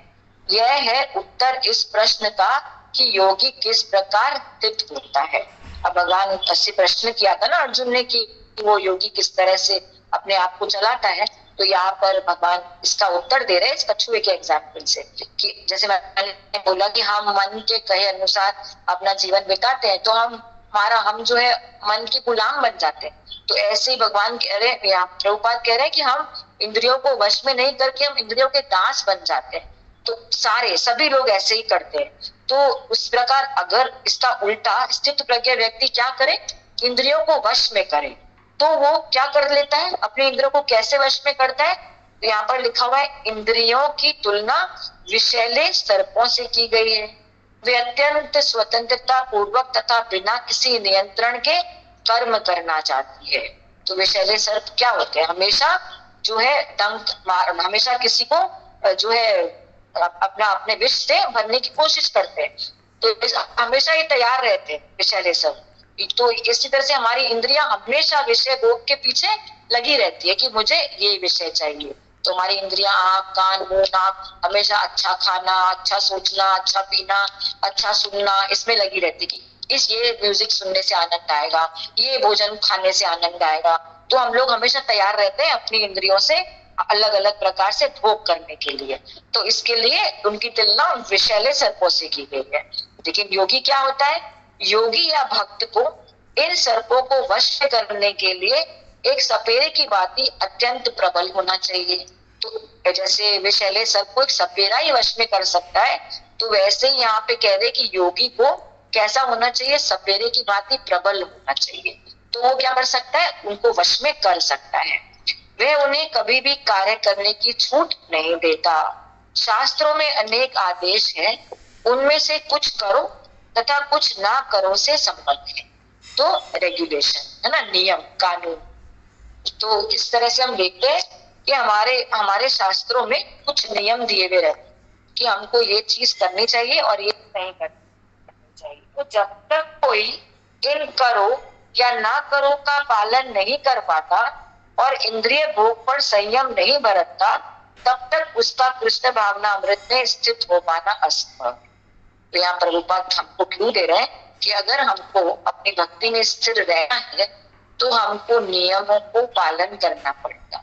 यह है उत्तर इस प्रश्न का कि योगी किस प्रकार स्थित होता है। अब भगवान से प्रश्न किया था ना अर्जुन ने कि वो योगी किस तरह से अपने आप को चलाता है, तो यहाँ पर भगवान इसका उत्तर दे रहे हैं इस कछुए के एग्जाम्पल से, कि जैसे मैंने बोला कि हम मन के कहे अनुसार अपना जीवन बिताते हैं, तो हम जो है मन के गुलाम बन जाते हैं। तो ऐसे ही भगवान कह रहे हैं, यहाँ प्रभुपाद कह रहे हैं कि हम इंद्रियों को वश में नहीं करके हम इंद्रियों के दास बन जाते हैं। तो सभी लोग ऐसे ही करते हैं। तो उस प्रकार अगर इसका उल्टा स्थित प्रज्ञ व्यक्ति क्या करे, इंद्रियों को वश में करे, तो वो क्या कर लेता है, अपने इंद्रियों को कैसे वश में करता है। तो यहाँ पर लिखा हुआ है, इंद्रियों की तुलना विषैले सर्पों से की गई है। वे अत्यंत स्वतंत्रता पूर्वक तथा बिना किसी नियंत्रण के कर्म करना चाहती है। तो विषैले सर्प क्या होते हैं, हमेशा जो है डंक मार, हमेशा किसी को जो है अपने विष से भरने की कोशिश करते हैं। तो हमेशा ये तैयार रहते हैं विषैले सर्प। तो इसी तरह से हमारी इंद्रियां हमेशा विषय भोग के पीछे लगी रहती है कि मुझे ये विषय चाहिए। तो हमारी इंद्रियां आँख, कान, मुंह, नाक हमेशा अच्छा खाना, अच्छा सोचना, अच्छा पीना, अच्छा सुनना, इसमें लगी रहती है कि ये म्यूजिक सुनने से आनंद आएगा, ये भोजन खाने से आनंद आएगा। तो हम लोग हमेशा तैयार रहते हैं अपनी इंद्रियों से अलग अलग प्रकार से भोग करने के लिए। तो इसके लिए उनकी तुलना विषैले सर्पों से की गई है। लेकिन योगी क्या होता है, योगी या भक्त को इन सर्पों को वश करने के लिए एक सपेरे की भांति अत्यंत प्रबल होना चाहिए। तो जैसे विषैले सर्प को एक सपेरा ही वश में कर सकता है, तो वैसे ही यहाँ पे कह रहे कि योगी को कैसा होना चाहिए, सपेरे की भांति प्रबल होना चाहिए। तो वो क्या कर सकता है, उनको वश में कर सकता है। वह उन्हें कभी भी कार्य करने की छूट नहीं देता। शास्त्रों में अनेक आदेश हैं, उनमें से कुछ करो तथा कुछ ना करो से संबंध है। तो रेगुलेशन है ना, नियम कानून। तो इस तरह से हम देखते हैं कि हमारे शास्त्रों में कुछ नियम दिए हुए रहते हैं कि हमको ये चीज करनी चाहिए और ये नहीं करनी चाहिए। तो जब तक कोई इन करो या ना करो का पालन नहीं कर पाता और इंद्रिय भोग पर संयम नहीं बरतता, तब तक उसका कृष्ण भावना अमृत में स्थित हो पाना असंभव। तो यहाँ प्रभुपाद हमको क्यों दे रहे हैं कि अगर हमको अपनी भक्ति में स्थिर रहना है तो हमको नियमों को पालन करना पड़ेगा,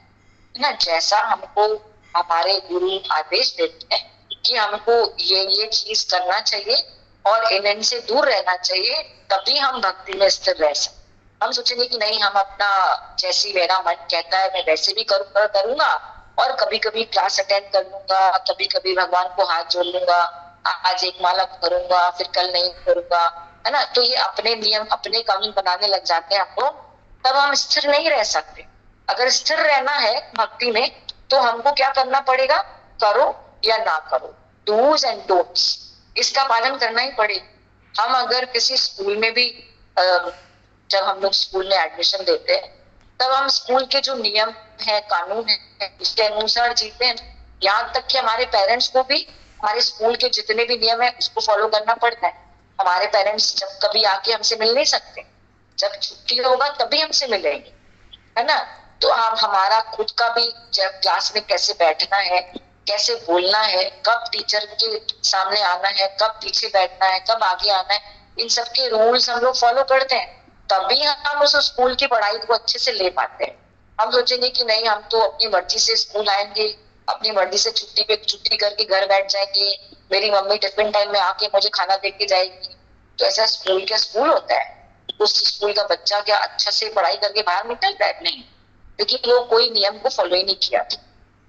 है ना। जैसा हमको हमारे गुरु आदेश देते हैं कि हमको ये चीज करना चाहिए और इनसे दूर रहना चाहिए, तभी हम भक्ति में स्थिर रह सकते। हम सोचेंगे कि नहीं, हम अपना जैसी मेरा मन कहता है मैं वैसे भी करूंगा और कभी कभी क्लास अटेंड कर लूंगा, कभी कभी भगवान को हाथ जोड़ लूंगा, आज एक माला करूंगा फिर कल नहीं करूंगा, है ना। तो ये अपने नियम अपने कानून बनाने लग जाते हैं हम लोग, तब हम स्थिर नहीं रह सकते। अगर स्थिर रहना है भक्ति में तो हमको क्या करना पड़ेगा, करो या ना करो, डूज एंड डोंट्स, इसका पालन करना ही पड़ेगा। हम अगर किसी स्कूल में भी जब हम लोग स्कूल में एडमिशन देते हैं तब हम स्कूल के जो नियम है कानून है उसके अनुसार जीते हैं। यहाँ तक कि हमारे पेरेंट्स को भी हमारे स्कूल के जितने भी नियम है उसको फॉलो करना पड़ता है। हमारे पेरेंट्स जब कभी आके हमसे मिल नहीं सकते, जब छुट्टी होगा तभी हमसे मिलेंगे, है ना। तो हम हमारा खुद का भी जब क्लास में कैसे बैठना है, कैसे बोलना है, कब टीचर के सामने आना है, कब पीछे बैठना है, कब आगे आना है, इन सब के रूल्स हम लोग फॉलो करते हैं, तभी हम उस स्कूल की पढ़ाई को अच्छे से ले पाते हैं। हम सोचेंगे कि नहीं, हम तो अपनी मर्जी से स्कूल आएंगे, अपनी मर्जी से छुट्टी करके घर बैठ जाएंगे, मेरी मम्मी टिफिन टाइम में आके मुझे खाना दे के जाएगी। तो ऐसा स्कूल क्या स्कूल होता है? उस स्कूल का बच्चा क्या अच्छा से पढ़ाई करके बाहर निकलता है? नहीं, क्योंकि लोग कोई नियम को फॉलो ही नहीं किया।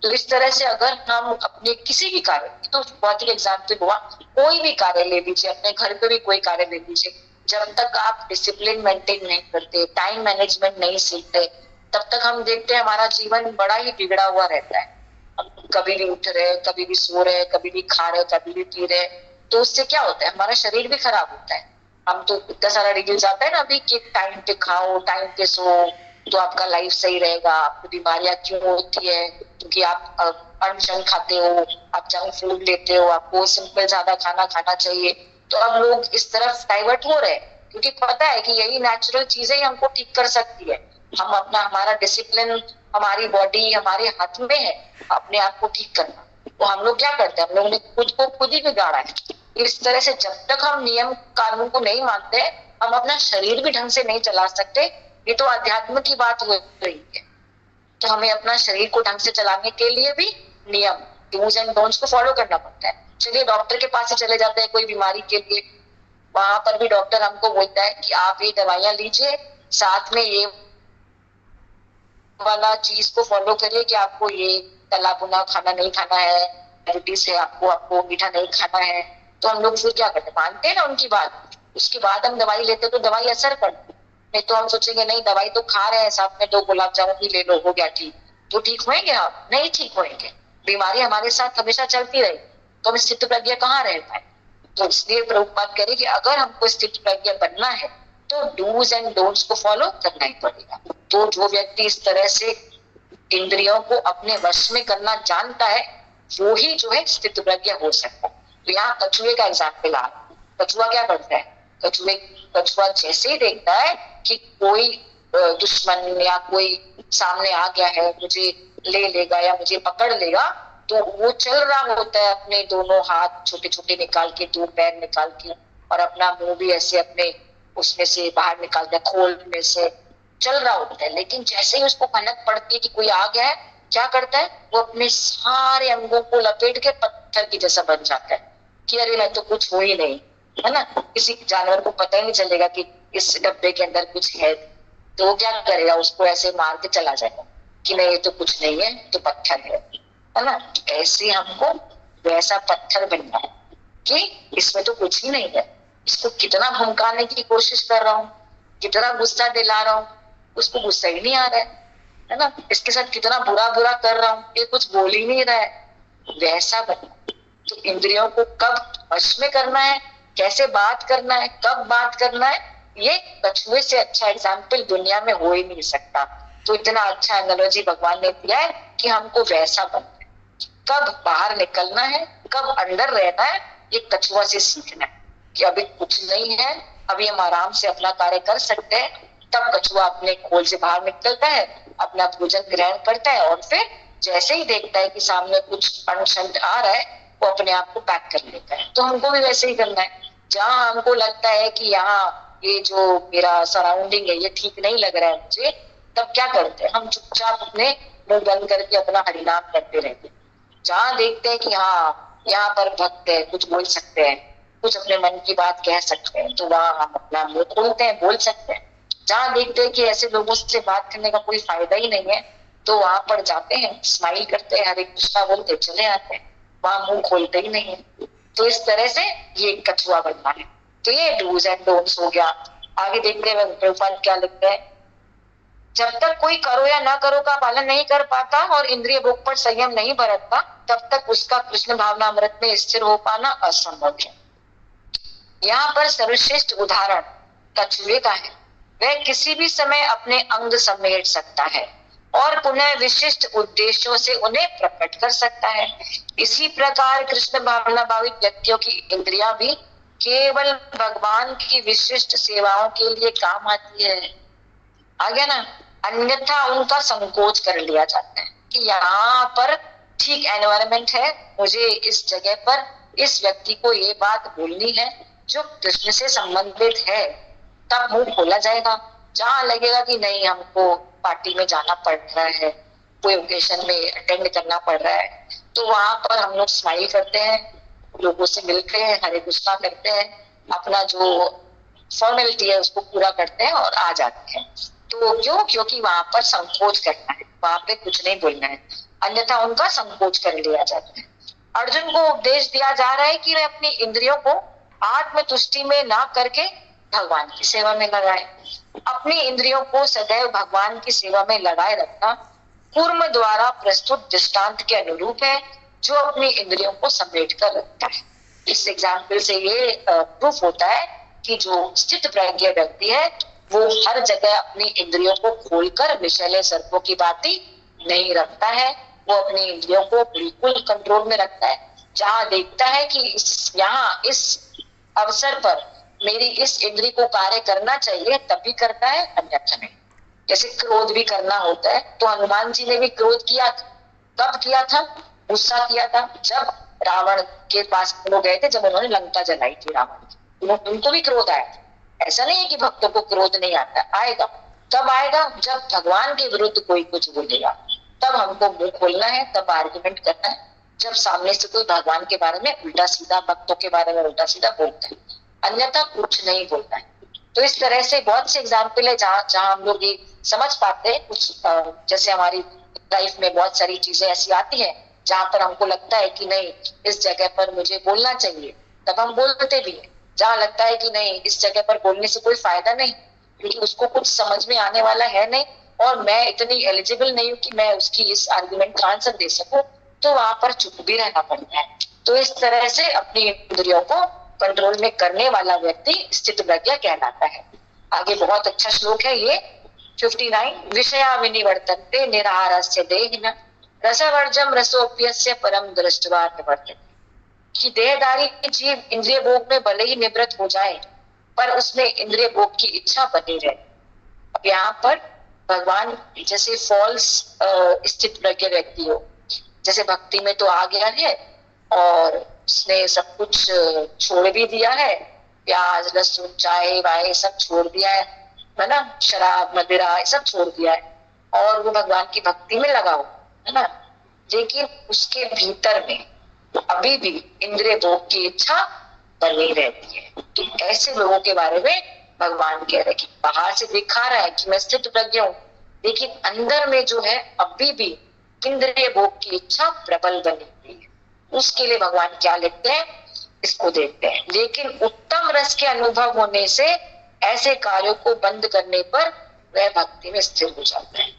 तो इस तरह से अगर हम अपने किसी भी कार्य, तो बहुत ही एग्जाम्पल हुआ, कोई भी कार्य ले लीजिए, अपने घर पे भी कोई कार्य ले लीजिए, जब तक आप डिसिप्लिन मेंटेन नहीं करते, टाइम मैनेजमेंट नहीं सीखते, तब तक हम देखते हैं हमारा जीवन बड़ा ही बिगड़ा हुआ रहता है। हम कभी भी उठ रहे, कभी भी सो रहे, कभी भी खा रहे, कभी भी पी रहे, तो उससे क्या होता है, हमारा शरीर भी खराब होता है। हम तो इतना सारा रिव्यूज आता है ना अभी कि टाइम पे खाओ, टाइम पे सो, तो आपका लाइफ सही रहेगा। आपको बीमारियां क्यों होती है? क्योंकि आप अनशन खाते हो, आप जंक फूड लेते हो, आपको सिंपल ज्यादा खाना खाना चाहिए। तो अब लोग इस तरफ डाइवर्ट हो रहे हैं क्योंकि पता है कि यही नेचुरल चीजें हमको ठीक कर सकती है। हम अपना हमारा डिसिप्लिन, हमारी बॉडी हमारे हाथ में है अपने आप को ठीक करना। तो हम लोग क्या करते हैं, हम लोगों ने खुद को खुद ही बिगाड़ा है। इस तरह से जब तक हम नियम कानून को नहीं मानते, हम अपना शरीर भी ढंग से नहीं चला सकते। ये तो अध्यात्म की बात हो रही है। तो हमें अपना शरीर को ढंग से चलाने के लिए भी नियम, डूज एंड डोंट्स को फॉलो करना पड़ता है। चलिए डॉक्टर के पास ही चले जाते हैं कोई बीमारी के लिए, वहां पर भी डॉक्टर हमको बोलता है कि आप ये दवाइयां लीजिए, साथ में ये वाला चीज को फॉलो करिए कि आपको ये तला भुना खाना नहीं खाना है, डायबिटीज है आपको मीठा नहीं खाना है। तो हम लोग फिर क्या करते हैं, मानते हैं ना उनकी बात, उसके बाद हम दवाई लेते तो दवाई असर करती। नहीं तो हम सोचेंगे नहीं, दवाई तो खा रहे हैं, साथ में 2 गुलाब जामुन भी ले लो, हो गया ठीक। तो ठीक होंगे आप? नहीं ठीक होंगे, बीमारी हमारे साथ हमेशा चलती रही तो हम स्थित प्रज्ञा कहाँ रह पाए। तो इसलिए प्रभुपाद कह रहे कि अगर हमको स्थित प्रज्ञा बनना है तो डूज एंड डोंट्स को फॉलो करना ही पड़ेगा। तो जो व्यक्ति इस तरह से इंद्रियों को अपने वश में करना जानता है, वो ही जो है स्थित प्रज्ञा हो सकता है। तो यहाँ कछुए का एग्जाम्पल आ, कछुआ क्या करता है, कछुआ जैसे ही देखता है कि कोई दुश्मन या कोई सामने आ गया है, मुझे ले लेगा या मुझे पकड़ लेगा, तो वो चल रहा होता है अपने दोनों हाथ छोटे छोटे निकाल के, 2 पैर निकाल के, और अपना मुंह भी ऐसे अपने उसमें से बाहर निकालता है, खोल में से चल रहा होता है। लेकिन जैसे ही उसको भनक पड़ती है कि कोई आ गया है, क्या करता है, वो अपने सारे अंगों को लपेट के पत्थर की जैसा बन जाता है कि अरे मैं तो कुछ हो ही नहीं, है ना। किसी जानवर को पता ही नहीं चलेगा कि इस डब्बे के अंदर कुछ है, तो वो क्या करेगा, उसको ऐसे मार के चला जाएगा कि नहीं ये तो कुछ नहीं है, तो पत्थर है ना। ऐसे हमको वैसा पत्थर बनना है कि इसमें तो कुछ ही नहीं है। इसको कितना धमकाने की कोशिश कर रहा हूँ, कितना गुस्सा दिला रहा हूँ, उसको गुस्सा ही नहीं आ रहा है। है ना, इसके साथ कितना बुरा बुरा कर रहा हूँ, ये कुछ बोल ही नहीं रहा है, वैसा बनना। तो इंद्रियों को कब वश में करना है, कैसे बात करना है, कब बात करना है, ये कछुए से अच्छा एग्जाम्पल दुनिया में हो ही नहीं सकता। तो इतना अच्छा एनालॉजी भगवान ने दिया है कि हमको वैसा बनना है, कब बाहर निकलना है, कब अंदर रहना है, ये कछुआ से सीखना है कि अभी कुछ नहीं है, अभी हम आराम से अपना कार्य कर सकते हैं। तब कछुआ अपने खोल से बाहर निकलता है, अपना भोजन ग्रहण करता है और फिर जैसे ही देखता है कि सामने कुछ अनशन आ रहा है, वो अपने आप को पैक कर लेता है। तो हमको भी वैसे ही करना है। जहां हमको लगता है कि यहाँ ये जो मेरा सराउंडिंग है ये ठीक नहीं लग रहा है मुझे, तब क्या करते हैं, हम चुपचाप अपने मुंह बंद करके अपना हरिनाम करते रहते हैं। जहां देखते हैं कि हाँ यहाँ पर भक्त है, कुछ बोल सकते हैं, कुछ अपने मन की बात कह सकते हैं, तो वहां हम अपना मुंह खोलते हैं, बोल सकते हैं। जहां देखते हैं कि ऐसे लोगों से बात करने का कोई फायदा ही नहीं है, तो वहां पर जाते हैं, स्माइल करते हैं, हरे कृष्णा बोलते चले आते हैं, वहां मुंह खोलते ही नहीं है। तो इस तरह से ये कछुआ बनना है। तो ये डूज एंड डोंट्स हो गया। आगे देखते हैं प्रभुपाद क्या लिखते हैं, जब तक कोई करो या ना करो का पालन नहीं कर पाता और इंद्रिय भोग पर संयम नहीं बरतता, तब तक उसका कृष्ण भावना अमृत में स्थिर हो पाना असंभव है। यहाँ पर सर्वश्रेष्ठ उदाहरण कछुए का है। वह किसी भी समय अपने अंग समेट सकता है और पुनः विशिष्ट उद्देश्यों से उन्हें प्रकट कर सकता है। इसी प्रकार कृष्ण भावना भावित व्यक्तियों की इंद्रियां भी केवल भगवान की विशिष्ट सेवाओं के लिए काम आती है। आ गया ना, अन्यथा उनका संकोच कर लिया जाता है कि यहाँ पर ठीक एनवायरमेंट है, मुझे इस जगह पर इस व्यक्ति को ये बात बोलनी है जो कृष्ण से संबंधित है, तब मुंह खोला जाएगा। जहां लगेगा कि नहीं हमको पार्टी में जाना पड़ रहा है, कोई ओकेशन में अटेंड करना पड़ रहा है, तो वहां पर हम लोग स्माइल करते हैं, लोगों से मिलते हैं, हरे कृष्णा करते हैं, अपना जो फॉर्मेलिटी है उसको पूरा करते हैं और आ जाते हैं। तो क्यों, क्योंकि वहां पर संकोच करना है, वहां पे कुछ नहीं बोलना है, अन्यथा उनका संकोच कर लिया जाता है। अर्जुन को उपदेश दिया जा रहा है कि वे अपनी इंद्रियों को आत्म तुष्टि में ना करके भगवान की सेवा में लगाए। अपनी इंद्रियों को सदैव भगवान की सेवा में लगाए रखना कूर्म द्वारा प्रस्तुत दृष्टांत के अनुरूप है, जो अपनी इंद्रियों को समेट कर रखता है। इस एग्जाम्पल से ये प्रूफ होता है कि जो स्थित प्रज्ञ व्यक्ति है वो हर जगह अपनी इंद्रियों को खोलकर विषैले सर्पों की बातें नहीं रखता है, वो अपनी इंद्रियों को बिल्कुल कंट्रोल में रखता है। जहां देखता है कि यहाँ इस अवसर पर मेरी इस इंद्री को कार्य करना चाहिए तभी करता है, अन्यथा नहीं। जैसे क्रोध भी करना होता है, तो हनुमान जी ने भी क्रोध किया, कब किया था, गुस्सा किया था जब रावण के पास लोग गए थे, जब उन्होंने लंका जलाई थी रावण, उनको भी क्रोध आया था। ऐसा नहीं है कि भक्तों को क्रोध नहीं आता, आएगा। कब आएगा, जब भगवान के विरुद्ध कोई कुछ बोलेगा, तब हमको मुंह खोलना है, तब आर्गुमेंट करना है। जब सामने से कोई भगवान के बारे में उल्टा सीधा, भक्तों के बारे में उल्टा सीधा बोलता है, अन्यथा कुछ नहीं बोलता है। तो इस तरह से बहुत से एग्जाम्पल है जहां हम लोग ये समझ पाते हैं। कुछ जैसे हमारी लाइफ में बहुत सारी चीजें ऐसी आती हैं जहां पर हमको लगता है कि नहीं इस जगह पर मुझे बोलना चाहिए, तब हम बोलते भी है। जहां लगता है कि नहीं इस जगह पर बोलने से कोई फायदा नहीं, क्योंकि उसको कुछ समझ में आने वाला है नहीं और मैं इतनी एलिजिबल नहीं हूँ कि मैं उसकी इस आर्गुमेंट का आंसर दे सकूं, तो वहां पर चुप भी रहना पड़ता है। तो इस तरह से अपनी इंद्रियों को कंट्रोल में करने वाला व्यक्ति स्थित प्रज्ञ कहलाता है। आगे बहुत अच्छा श्लोक है ये 59, विषया विनिवर्तन्ते निराहारस्य देहिनः रसवर्जम रसोप्यस्य परम दृष्ट्वा निवर्तते। कि देहधारी जीव इंद्रिय भोग में भले ही निवृत्त हो जाए, पर उसमें इंद्रिय भोग की इच्छा बनी रहे। अब यहाँ पर भगवान जैसे फॉल्स स्थित प्रज्ञ व्यक्ति हो, जैसे भक्ति में तो आ गया है और उसने सब कुछ छोड़ भी दिया है, प्याज लहसुन चाय वाय सब छोड़ दिया है ना, शराब मदिरा सब छोड़ दिया है, और वो भगवान की भक्ति में लगा हो, है ना। लेकिन उसके भीतर में अभी भी इंद्रिय भोग की इच्छा बनी रहती है। तो ऐसे लोगों के बारे में भगवान कह रहे कि बाहर से दिखा रहा है कि मैं स्थित प्रज्ञ हूँ, लेकिन अंदर में जो है अभी भी इंद्रिय भोग की इच्छा प्रबल बनी हुई है। उसके लिए भगवान क्या लिखते हैं, इसको देखते हैं। लेकिन उत्तम रस के अनुभव होने से ऐसे कार्यों को बंद करने पर वह भक्ति में स्थिर हो जाता है।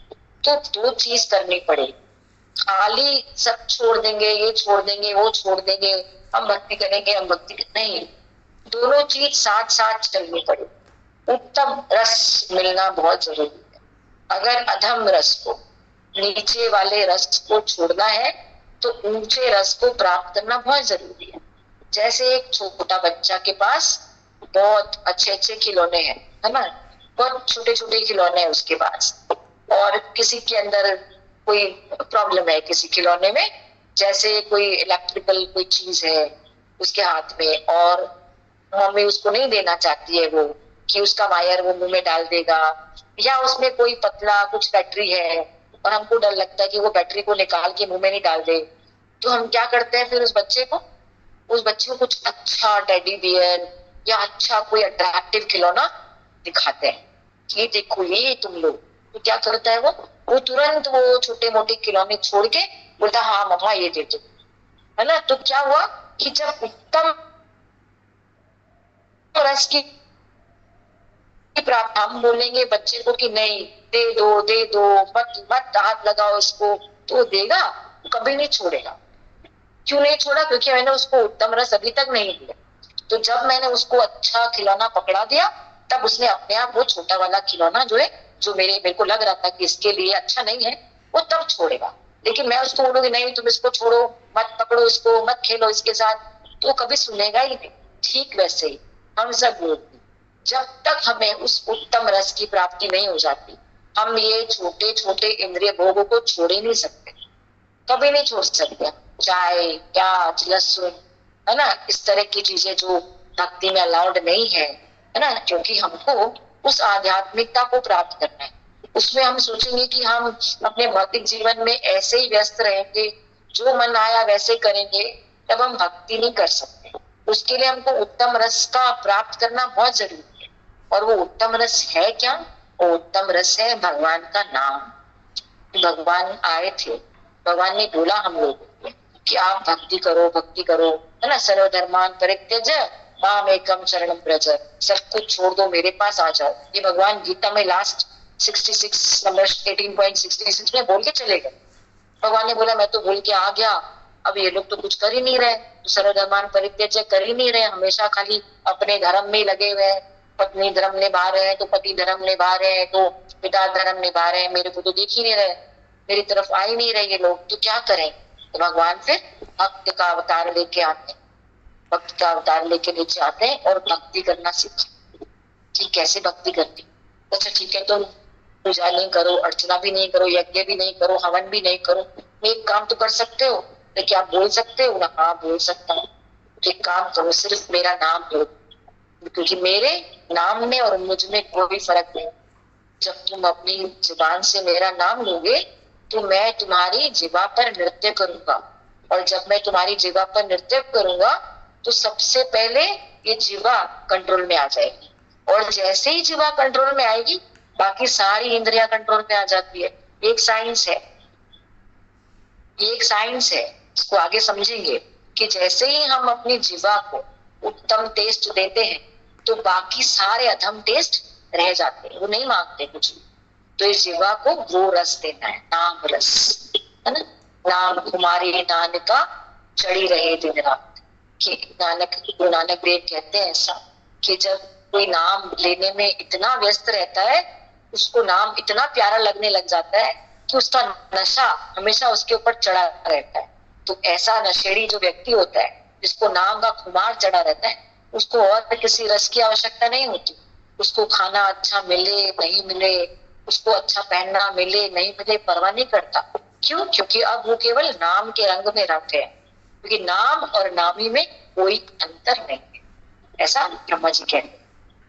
तो दो चीज करनी पड़ेगी। खाली सब छोड़ देंगे, ये छोड़ देंगे, वो छोड़ देंगे, हम भक्ति करेंगे, हम भक्ति नहीं, दोनों चीज साथ साथ चलनी पड़ेगी। उत्तम रस मिलना बहुत जरूरी है। अगर अधम रस को, नीचे वाले रस को छोड़ना है तो ऊंचे रस को प्राप्त करना बहुत जरूरी है। जैसे एक छोटा बच्चा के पास बहुत अच्छे अच्छे खिलौने हैं, है ना, बहुत छोटे छोटे खिलौने हैं उसके पास, और किसी के अंदर कोई प्रॉब्लम है किसी खिलौने में, जैसे कोई इलेक्ट्रिकल कोई चीज है उसके हाथ में और मम्मी उसको नहीं देना चाहती है वो, कि उसका वायर वो मुंह में डाल देगा, या उसमें कोई पतला कुछ बैटरी है और हमको डर लगता है कि वो बैटरी को निकाल के मुंह में नहीं डाल दे, तो हम क्या करते हैं फिर उस बच्चे को कुछ अच्छा टेडी बियर या अच्छा कोई अट्रैक्टिव खिलौना दिखाते हैं कि देखो ये तुम लोग, तो क्या करता है वो तुरंत वो छोटे मोटे खिलौने छोड़ के बोलता हाँ मम्मा ये दे दो, है ना। तो क्या हुआ कि जब उत्तम रस की प्राप्त, हम बोलेंगे बच्चे को कि नहीं दे दो मत हाथ लगाओ इसको, तो देगा, कभी नहीं छोड़ेगा। क्यों नहीं छोड़ा? क्योंकि मैंने उसको उत्तम रस अभी तक नहीं दिया। तो जब मैंने उसको अच्छा खिलौना पकड़ा दिया तब उसने अपने आप वो छोटा वाला खिलौना जो है, जो मेरे को लग रहा था कि इसके लिए अच्छा नहीं है, वो तब छोड़ेगा। लेकिन मैं उसको बोलूंगी नहीं तुम इसको छोड़ो, मत पकड़ो इसको, मत खेलो इसके साथ, तो कभी सुनेगा ही नहीं। ठीक वैसे ही हम सब लोग, जब तक हमें उस उत्तम रस की प्राप्ति नहीं हो जाती, हम ये छोटे छोटे इंद्रिय भोगों को छोड़ ही नहीं सकते, कभी नहीं छोड़ सकते। चाय, प्याज, लहसुन, है ना, इस तरह की चीजें जो भक्ति में अलाउड नहीं है ना, क्योंकि हमको उस आध्यात्मिकता को प्राप्त करना है। उसमें हम सोचेंगे कि हम अपने भौतिक जीवन में ऐसे ही व्यस्त रहेंगे, जो मन आया वैसे करेंगे, तब हम भक्ति नहीं कर सकते। उसके लिए हमको उत्तम रस का प्राप्त करना बहुत जरूरी है। और वो उत्तम रस है क्या? वो उत्तम रस है भगवान का नाम। भगवान आए थे, भगवान ने बोला हम लोग कि आप भक्ति करो, है ना, सर्वधर्मान परित्यज्य माम एकम शरणम व्रज, सब कुछ छोड़ दो, मेरे पास आ जाओ। ये भगवान गीता में लास्ट 66 नंबर 18.66 में बोल के चले गए। भगवान ने बोला मैं तो बोल के आ गया, अब ये लोग तो कुछ कर ही नहीं रहे, तो सर्वधर्मान परित्यज्य कर ही नहीं रहे, हमेशा खाली अपने धर्म में लगे हुए हैं। पत्नी धर्म निभा रहे हैं तो पति धर्म निभा रहे हैं, तो पिता धर्म निभा रहे हैं, मेरे को तो देख ही नहीं रहे, मेरी तरफ आ ही नहीं रहे ये लोग, तो क्या करें? तो भगवान फिर भक्त का अवतार लेके आते हैं, भक्त का अवतार लेके नीचे आते हैं और भक्ति करना सीखते कि कैसे भक्ति करती। अच्छा ठीक है, तुम पूजा नहीं करो, अर्चना भी नहीं करो, यज्ञ भी नहीं करो, हवन भी नहीं करो, एक काम तो कर सकते हो, लेकिन आप बोल सकते हो ना? हाँ बोल सकता हूँ। एक काम करो, सिर्फ मेरा नाम लो, क्योंकि मेरे नाम में और मुझ में कोई फर्क नहीं। जब तुम अपनी जुबान से मेरा नाम लोगे तो मैं तुम्हारी जिह्वा पर नृत्य करूंगा, और जब मैं तुम्हारी जिह्वा पर नृत्य करूंगा तो सबसे पहले ये जिह्वा कंट्रोल में आ जाएगी, और जैसे ही जिह्वा कंट्रोल में आएगी बाकी सारी इंद्रियां कंट्रोल में आ जाती है। एक साइंस है, ये एक साइंस है, इसको आगे समझेंगे कि जैसे ही हम अपनी जिह्वा को उत्तम टेस्ट देते हैं तो बाकी सारे अधम टेस्ट रह जाते हैं, वो नहीं मांगते कुछ। तो इस जिह्वा को वो रस देना है, नाम रस, है ना। नाम कुमारी नानका चढ़ी रहे दिन रात, कि गुरु नानक देव कहते हैं ऐसा, कि जब कोई नाम लेने में इतना व्यस्त रहता है, उसको नाम इतना प्यारा लगने लग जाता है कि उसका नशा हमेशा उसके ऊपर चढ़ा रहता है। तो ऐसा नशेड़ी जो व्यक्ति होता है, जिसको नाम का खुमार चढ़ा रहता है, उसको और किसी रस की आवश्यकता नहीं होती। उसको खाना अच्छा मिले नहीं मिले, उसको अच्छा पहनना मिले नहीं मिले, परवाह नहीं करता। क्यों? क्योंकि अब वो केवल नाम के रंग में रंग है, क्योंकि नाम और नामी में कोई अंतर नहीं है, ऐसा ब्रह्मा जी कहते हैं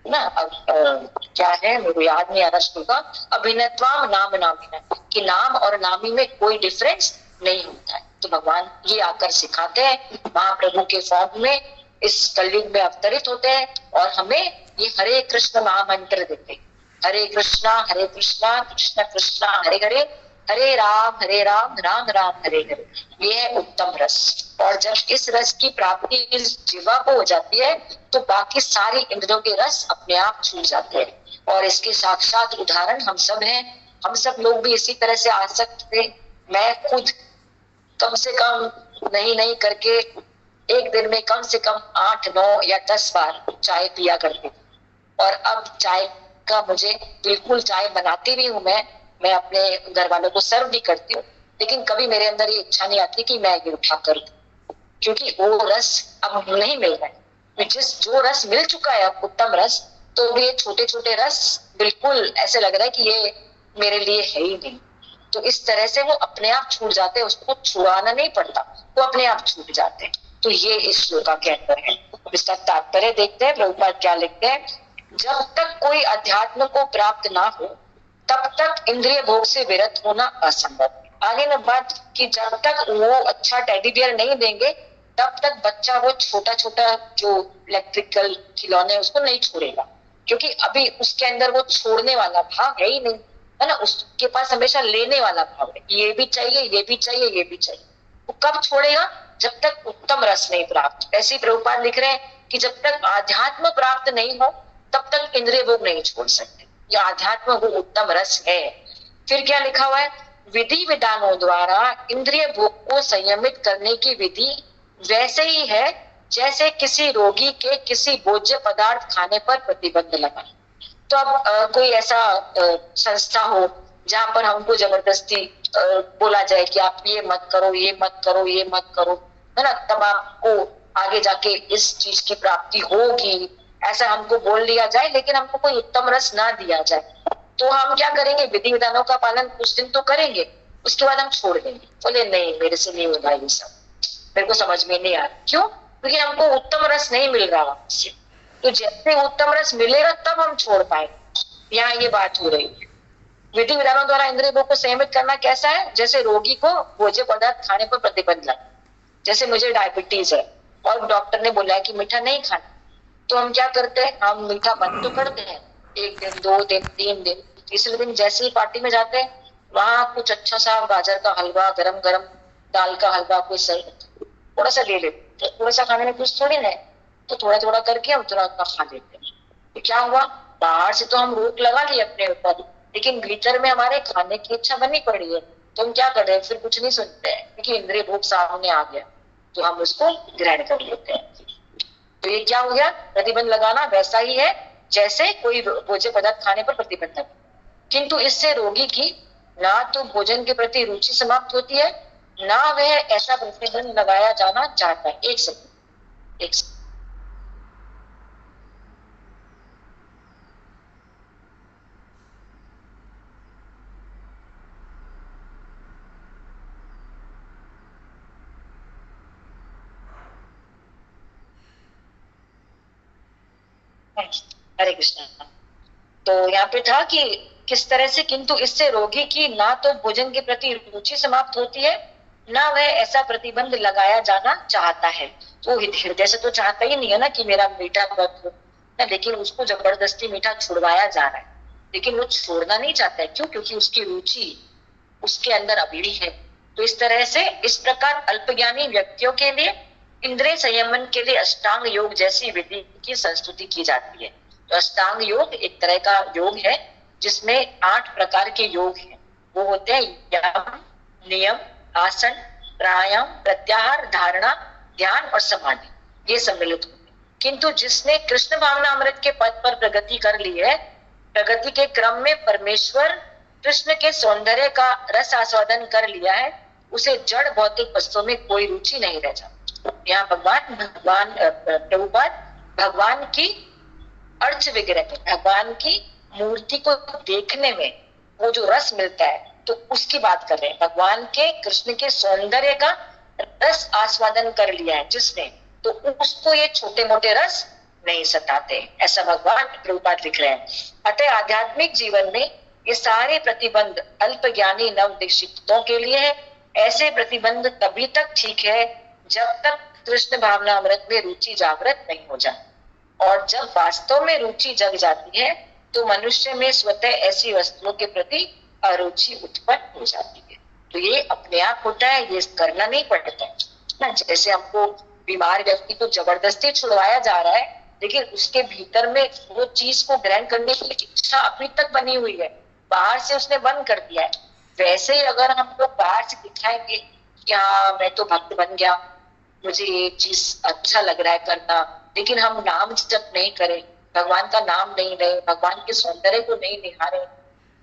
ना। अब क्या है मेरे याद नहीं आ रहा श्लोक का, अभिनत्वाम नाम नामिना, कि नाम और नामी में कोई डिफरेंस नहीं होता है। तो भगवान ये आकर सिखाते हैं, महाप्रभु के फॉर्म में इस कलयुग में अवतरित होते हैं और हमें ये हरे कृष्ण महामंत्र देते हैं। हरे कृष्णा कृष्ण कृष्ण हरे हरे, हरे राम राम राम हरे हरे। ये है उत्तम रस। और जब इस रस की प्राप्ति इस जीवा को हो जाती है तो बाकी सारी इंद्रियों के रस अपने आप छूट जाते हैं। और इसके साक्षात उदाहरण हम सब हैं। हम सब लोग भी इसी तरह से आसक्त थे। मैं खुद कम से कम नहीं नहीं करके एक दिन में कम से कम 8, 9 या 10 बार चाय पिया करती थी। और अब चाय का मुझे बिल्कुल, चाय बनाती भी हूँ मैं अपने घर वालों को सर्व भी करती हूँ, लेकिन कभी मेरे अंदर ये इच्छा नहीं आती कि मैं ये उठा कर दूं, क्योंकि वो रस अब नहीं मिल रहा है। जो रस मिल चुका है अब, उत्तम रस, तो भी ये छोटे छोटे रस बिल्कुल ऐसे लग रहा है कि ये मेरे लिए है ही नहीं। तो इस तरह से वो अपने आप छूट जाते हैं, उसको छुड़ाना नहीं पड़ता, वो अपने आप छूट जाते हैं। तो ये इस श्लोका के अंदर है। इसका तात्पर्य देखते हैं, प्रभुपाद क्या लिखते हैं। जब तक कोई अध्यात्म को प्राप्त ना हो तब तक इंद्रिय भोग से विरत होना असंभव। आगे न बात कि जब तक वो अच्छा टेडी बियर नहीं देंगे तब तक बच्चा वो छोटा छोटा जो इलेक्ट्रिकल खिलौने उसको नहीं छोड़ेगा, क्योंकि अभी उसके अंदर वो छोड़ने वाला भाव है ही नहीं, है ना। उसके पास हमेशा लेने वाला भाव है, ये भी चाहिए, ये भी चाहिए, ये भी चाहिए। वो कब छोड़ेगा? जब तक उत्तम रस नहीं प्राप्त। ऐसे ही प्रभुपाद लिख रहे हैं कि जब तक आध्यात्म प्राप्त नहीं हो तब तक इंद्रिय भोग नहीं छोड़ सकते। ये आध्यात्म वो उत्तम रस है। फिर क्या लिखा हुआ है? विधि विधानों द्वारा इंद्रिय भोग को संयमित करने की विधि वैसे ही है जैसे किसी रोगी के किसी भोज्य पदार्थ खाने पर प्रतिबंध लगा। तो अब कोई ऐसा संस्था हो जहां पर हमको जबरदस्ती बोला जाए कि आप ये मत करो, ये मत करो, ये मत करो, है ना, तब आपको आगे जाके इस चीज की प्राप्ति होगी, ऐसा हमको बोल दिया जाए, लेकिन हमको कोई उत्तम रस ना दिया जाए, तो हम क्या करेंगे? विधि विधानों का पालन कुछ दिन तो करेंगे, उसके बाद हम छोड़ देंगे। बोले नहीं, मेरे से नहीं होगा ये सब, मेरे को समझ में नहीं आ रहा। क्यों? क्योंकि हमको उत्तम रस नहीं मिल रहा वहां से। तो जैसे उत्तम रस मिलेगा तब हम छोड़ पाएंगे। यहाँ ये बात हो रही है। विधि विधानों द्वारा इंद्रिय भोग को संयमित करना कैसा है? जैसे रोगी को भोज्य पदार्थ खाने पर प्रतिबंध लगा। जैसे मुझे डायबिटीज है और डॉक्टर ने बोला है कि मीठा नहीं खाना, तो हम क्या करते हैं? हम मीठा बंद तो करते हैं, 1 दिन, 2 दिन, 3 दिन, तीसरे दिन जैसे ही पार्टी में जाते हैं, वहां कुछ अच्छा सा गाजर का हलवा, गरम गरम दाल का हलवा, कोई सही थोड़ा सा ले लेते। तो थोड़ा सा खाने में कुछ थोड़ी ना है, तो थोड़ा थोड़ा करके हम थोड़ा उतना खा लेते हैं। तो क्या हुआ? बाहर से तो हम रोक लगा ली अपने ऊपर, लेकिन भीतर में हमारे खाने की इच्छा बनी पड़ी है। तो हम क्या कर रहे हैं? फिर कुछ नहीं सुनते हैं, क्योंकि इंद्रिय भोग सामने आ गया, तो हम उसको ग्रहण कर लेते हैं। तो ये क्या हो गया? प्रतिबंध लगाना वैसा ही है जैसे कोई भोज्य पदार्थ खाने पर प्रतिबंध, किंतु इससे रोगी की ना तो भोजन के प्रति रुचि समाप्त होती है, ना वह ऐसा प्रतिबंध लगाया जाना चाहता है। एक सेकंड, एक सेकंड। हरे कृष्ण। तो यहाँ पे था कि किस तरह से, किंतु इससे रोगी की ना तो भोजन के प्रति रुचि समाप्त होती है, ना वह ऐसा प्रतिबंध लगाया जाना चाहता है। तो हृदय से तो चाहता ही नहीं है ना कि मेरा मीठा बंद हो, लेकिन उसको जबरदस्ती मीठा छुड़वाया जा रहा है, लेकिन वो छोड़ना नहीं चाहता है। क्यों? क्योंकि उसकी रुचि उसके अंदर अभी भी है। तो इस तरह से, इस प्रकार अल्पज्ञानी व्यक्तियों के लिए इंद्रिय संयमन के लिए अष्टांग योग जैसी विधि की संस्तुति की जाती है। तो अष्टांग योग एक तरह का योग है जिसमें 8 प्रकार के योग हैं। वो होते हैं यम, नियम, आसन, प्राणायाम, प्रत्याहार, धारणा, ध्यान और समाधि। ये सम्मिलित होते हैं। किंतु जिसने कृष्ण भावना अमृत के पद पर प्रगति कर ली है, प्रगति के क्रम में परमेश्वर कृष्ण के सौंदर्य का रस आस्वादन कर लिया है, उसे जड़ भौतिक वस्तुओं में कोई रुचि नहीं रह जाती। यहाँ भगवान प्रभुपाद भगवान की अर्च विग्रह, भगवान की मूर्ति को देखने में वो जो रस मिलता है, तो उसकी बात कर रहे हैं। भगवान के, कृष्ण के सौंदर्य का रस आस्वादन कर लिया है जिसने, तो उसको ये छोटे मोटे रस नहीं सताते, ऐसा भगवान प्रभुपाद लिख रहे हैं। अतः आध्यात्मिक जीवन में ये सारे प्रतिबंध अल्पज्ञानी नवदीक्षितों के लिए है। ऐसे प्रतिबंध तभी तक ठीक है जब तक कृष्ण भावना अमृत में रुचि जागृत नहीं हो जाए, और जब वास्तव में रुचि जग जाती है तो मनुष्य में स्वतः ऐसी वस्तुओं के प्रति अरुचि उत्पन्न हो जाती है। तो ये अपने आप होता है, ये करना नहीं पड़ता है ना। जैसे हमको बीमार व्यक्ति को जबरदस्ती छुड़वाया जा रहा है, लेकिन उसके भीतर में वो चीज को ग्रहण करने की इच्छा अभी तक बनी हुई है, बाहर से उसने बंद कर दिया है। वैसे ही अगर हम लोग बाहर से दिखाएंगे कि हाँ मैं तो भक्त बन गया, मुझे ये चीज अच्छा लग रहा है करना, लेकिन हम नाम जप नहीं करें, भगवान का नाम नहीं लें, भगवान के सौंदर्य को नहीं निहारें,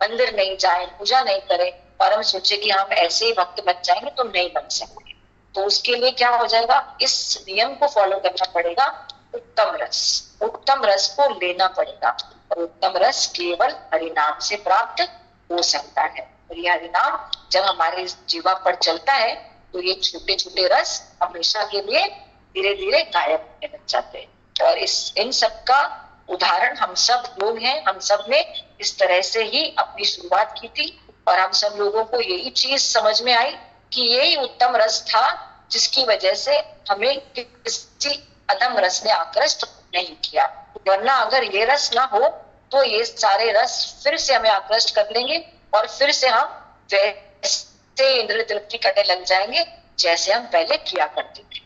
मंदिर नहीं जाए, पूजा नहीं करें, और हम सोचे कि हम ऐसे ही भक्त बन जाएंगे, तो नहीं बन सकते। तो उसके लिए क्या हो जाएगा, इस नियम को फॉलो करना पड़ेगा, उत्तम रस को लेना पड़ेगा, और उत्तम रस केवल हरिनाम से प्राप्त हो सकता है। और ये हरिनाम जब हमारे जीवा पर चलता है तो ये छोटे छोटे रस हमेशा के लिए धीरे धीरे गायब होने लग जाते हैं। और इन सब का उदाहरण हम सब लोग हैं। हम सब ने इस तरह से ही अपनी शुरुआत की थी, और हम सब लोगों को यही चीज समझ में आई कि यही उत्तम रस था जिसकी वजह से हमें किसी अधम रस ने आकृष्ट नहीं किया। वरना अगर ये रस ना हो तो ये सारे रस फिर से हमें आकृष्ट कर लेंगे, और फिर से हम वैसे इंद्रिय तृप्ति करने लग जाएंगे जैसे हम पहले किया करते थे।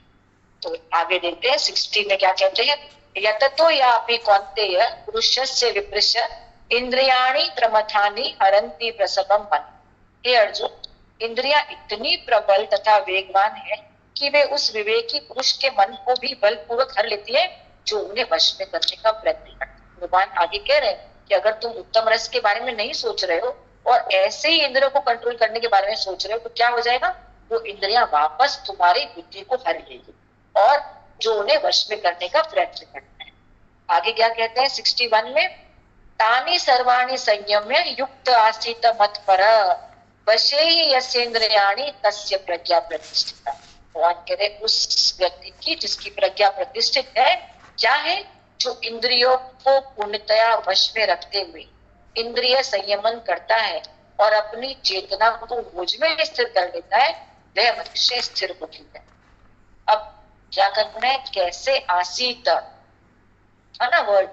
तो आगे देखते हैं 60 में क्या कहते हैं, यततो यापि कौन्तेय पुरुषस्य विप्रश इंद्रियाणि प्रमथानि हरन्ति प्रसवम मन। हे अर्जुन, इंद्रियां इतनी प्रबल तथा वेगवान है कि वे उस विवेकी पुरुष के मन को भी बलपूर्वक हर लेती है जो उन्हें वश में करने का प्रयत्न करता है। भगवान आगे कह रहे हैं कि अगर तुम उत्तम रस के बारे में नहीं सोच रहे हो और ऐसे ही इंद्रियों को कंट्रोल करने के बारे में सोच रहे हो, तो क्या हो जाएगा, वो इंद्रियां वापस तुम्हारी बुद्धि को हर लेगी और जो उन्हें वश में करने का प्रयत्न करता है। आगे क्या कहते हैं 61 में, तानि सर्वाणि संयम्य युक्त आसीत मत्पर वशे यस्येन्द्रियाणि तस्य प्रज्ञा प्रतिष्ठिता। भगवान कह रहे उस व्यक्ति की जिसकी प्रज्ञा प्रतिष्ठित है, क्या है, जो इंद्रियों को पूर्णतया वश में रखते हुए इंद्रिय संयमन करता है और अपनी चेतना को मुझ में स्थिर कर लेता है, वह मनुष्य स्थिर बुद्धि है। अब क्या करना है, कैसे आसीत है ना वर्ड,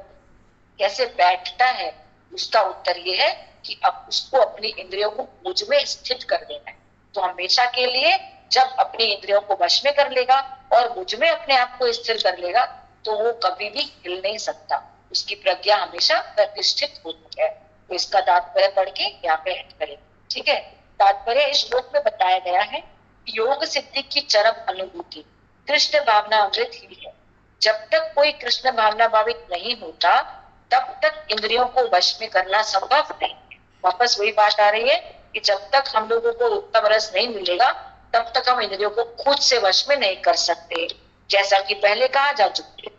कैसे बैठता है, उसका उत्तर ये है कि अब उसको अपनी इंद्रियों को मुझ में स्थित कर देना है। तो हमेशा के लिए जब अपनी इंद्रियों को वश में कर लेगा और मुझ में अपने आप को स्थिर कर लेगा तो वो कभी भी हिल नहीं सकता, उसकी प्रज्ञा हमेशा प्रतिष्ठित होती है। तो इसका तात्पर्य पढ़ के यहाँ पे एंड करें, ठीक है। तात्पर्य इस श्लोक में बताया गया है, योग सिद्धि की चरम अनुभूति कृष्ण भावना अमृत ही है। जब तक कोई कृष्ण भावना भावित नहीं होता तब तक इंद्रियों को वश में करना संभव नहीं है। वापस वही बात आ रही है कि जब तक हम लोगों को उत्तम रस नहीं मिलेगा तब तक हम इंद्रियों को खुद से वश में नहीं कर सकते। जैसा कि पहले कहा जा चुका है,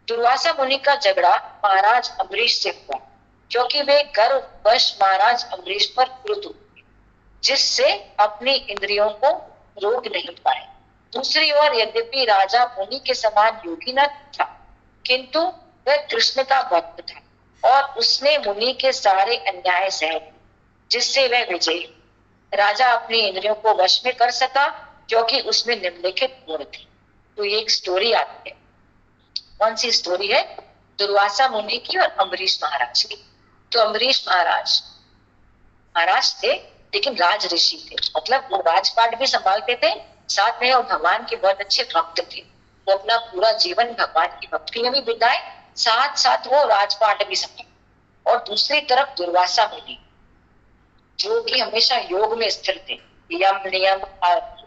दुर्वासा मुनि का झगड़ा महाराज अम्बरीश से हुआ क्योंकि वे गर्ववश महाराज अम्बरीश पर क्रुद्ध हुए, जिससे अपनी इंद्रियों को रोक नहीं पाए। दूसरी ओर यद्यपि राजा मुनि के समान योगी न था, किंतु वह कृष्ण का भक्त था और उसने मुनि के सारे अन्याय सहे, जिससे वह विजयी। राजा अपनी इंद्रियों को वश में कर सका क्योंकि उसमें निम्नलिखित गुण थे। तो ये एक स्टोरी आती है। कौन सी स्टोरी है, दुर्वासा मुनि की और अम्बरीश महाराज की। तो अम्बरीश महाराज थे लेकिन राज ऋषि थे, मतलब वो राजपाट भी संभालते थे, साथ में वो भगवान के बहुत अच्छे भक्त थे। वो अपना पूरा जीवन भगवान की भक्ति में भी बिताए, साथ साथ वो राजपाट भी संभाले। और दूसरी तरफ दुर्वासा मुनि जो कि हमेशा योग में स्थिर थे, यम नियम